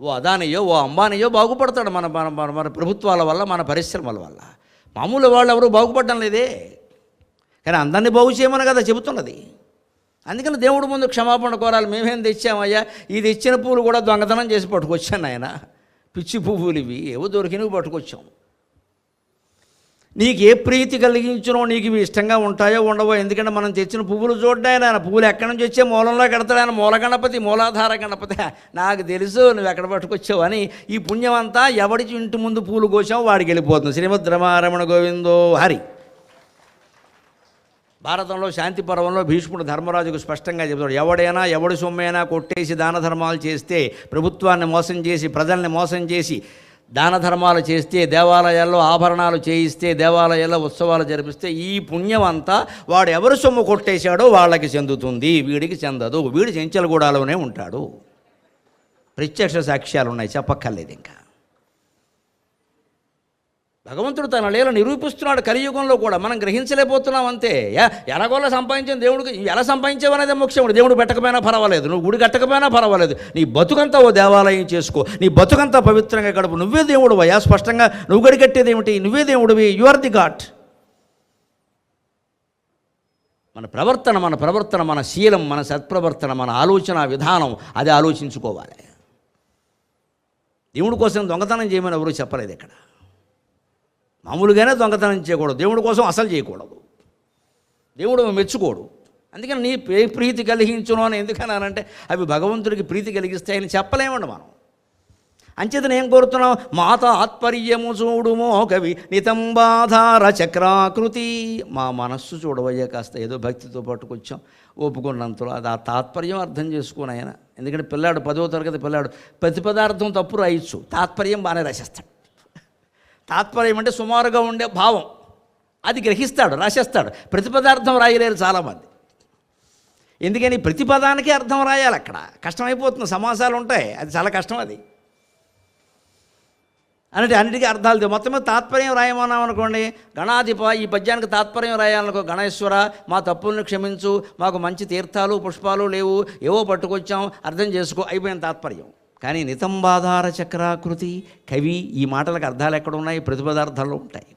Speaker 1: ఓ అదానియో ఓ అంబానీయో బాగుపడతాడు మన మన మన మన ప్రభుత్వాల వల్ల, మన పరిశ్రమల వల్ల. మామూలు వాళ్ళు ఎవరు బాగుపడడం లేదే. కానీ అందరినీ బాగు చేయమని కదా చెబుతున్నది. అందుకని దేవుడి ముందు క్షమాపణ కోరాలి. మేమేం తెచ్చామయ్యా, ఈ తెచ్చిన పువ్వులు కూడా దొంగతనం చేసి పట్టుకొచ్చాను ఆయన, పిచ్చి పువ్వులు ఇవి, ఏవో దొరికినవి పట్టుకొచ్చాం. నీకు ఏ ప్రీతి కలిగించునో, నీకు ఇవి ఇష్టంగా ఉంటాయో ఉండవో, ఎందుకంటే మనం తెచ్చిన పువ్వులు చూడ్డాయన, ఆయన పువ్వులు ఎక్కడి నుంచి వచ్చే మూలంలో కడతాడు ఆయన, మూల గణపతి, మూలాధార గణపతి. నాకు తెలుసు నువ్వు ఎక్కడ పట్టుకొచ్చావు అని. ఈ పుణ్యం అంతా ఎవడి ఇంటి ముందు పూలు కోసావు వాడికి వెళ్ళిపోతుంది. శ్రీమద్ రమారమణ గోవిందో హరి. భారతంలో శాంతి పర్వంలో భీష్ముడు ధర్మరాజుకు స్పష్టంగా చెబుతాడు, ఎవడైనా ఎవడి సొమ్మైనా కొట్టేసి దాన ధర్మాలు చేస్తే, ప్రభుత్వాన్ని మోసం చేసి, ప్రజల్ని మోసం చేసి దాన ధర్మాలు చేస్తే, దేవాలయాల్లో ఆభరణాలు చేయిస్తే, దేవాలయాల్లో ఉత్సవాలు జరిపిస్తే, ఈ పుణ్యం అంతా వాడు ఎవరి సొమ్ము కొట్టేశాడో వాళ్ళకి చెందుతుంది, వీడికి చెందదు. వీడు చెంచలగూడలోనే ఉంటాడు. ప్రత్యక్ష సాక్ష్యాలు ఉన్నాయి, చెప్పక్కర్లేదు. ఇంకా భగవంతుడు తన లీల నిరూపిస్తున్నాడు కలియుగంలో కూడా. మనం గ్రహించలేకపోతున్నాం అంతే. ఎలాగోలా సంపాదించిన దేవుడికి ఎలా సంపాదించావనేది ముఖ్యం. దేవుడు పెట్టకపోయినా పర్వాలేదు, నువ్వు గుడి కట్టకపోయినా పర్వాలేదు, నీ బతుకంతా ఓ దేవాలయం చేసుకో, నీ బతుకంతా పవిత్రంగా గడుపు. నువ్వే దేవుడు అయ్యా. స్పష్టంగా నువ్వు గడి కట్టేది ఏమిటి? నువ్వే దేవుడివి. You are the God. మన ప్రవర్తన, మన శీలం, మన సత్ప్రవర్తన, మన ఆలోచన విధానం అది ఆలోచించుకోవాలి. దేవుడి కోసం దొంగతనం చేయమని ఎవరూ చెప్పలేదు ఇక్కడ. మామూలుగానే దొంగతనం చేయకూడదు, దేవుడి కోసం అసలు చేయకూడదు. దేవుడు మెచ్చుకోడు. అందుకని నీ ప్రీతి కలిగించును అని ఎందుకన్నానంటే, అవి భగవంతుడికి ప్రీతి కలిగిస్తాయని చెప్పలేమండి మనం. అంచేతను ఏం కోరుతున్నాం? మాత ఆత్పర్యము చూడుమో కవి నితంబాధార చక్రాకృతి. మా మనస్సు చూడవయ్యా, కాస్త ఏదో భక్తితో పట్టుకొచ్చాం, ఒప్పుకున్నంతలో అది ఆ తాత్పర్యం అర్థం చేసుకుని ఆయన. ఎందుకంటే పిల్లాడు 10వ తరగతి పిల్లాడు ప్రతి పదార్థం తప్పు రాయొచ్చు, తాత్పర్యం బాగానే రాసేస్తాడు. తాత్పర్యం అంటే సుమారుగా ఉండే భావం అది గ్రహిస్తాడు, రాసేస్తాడు. ప్రతి పదార్థం రాయలేరు చాలామంది. ఎందుకని ప్రతి పదానికి అర్థం రాయాలి. అక్కడ కష్టమైపోతుంది, సమాసాలు ఉంటాయి, అది చాలా కష్టం. అది అంటే అన్నిటికీ అర్థాలు మొత్తం మీద తాత్పర్యం రాయమన్నాం అనుకోండి. గణాధిప ఈ పద్యానికి తాత్పర్యం రాయాలనుకో, గణేశ్వర మా తప్పులను క్షమించు, మాకు మంచి తీర్థాలు పుష్పాలు లేవు, ఏవో పట్టుకొచ్చాం, అర్థం చేసుకో, అయిపోయిన తాత్పర్యం. కానీ నితంబాధార చక్రాకృతి కవి, ఈ మాటలకు అర్థాలు ఎక్కడ ఉన్నాయి? ప్రతి పదార్థాల్లో ఉంటాయి.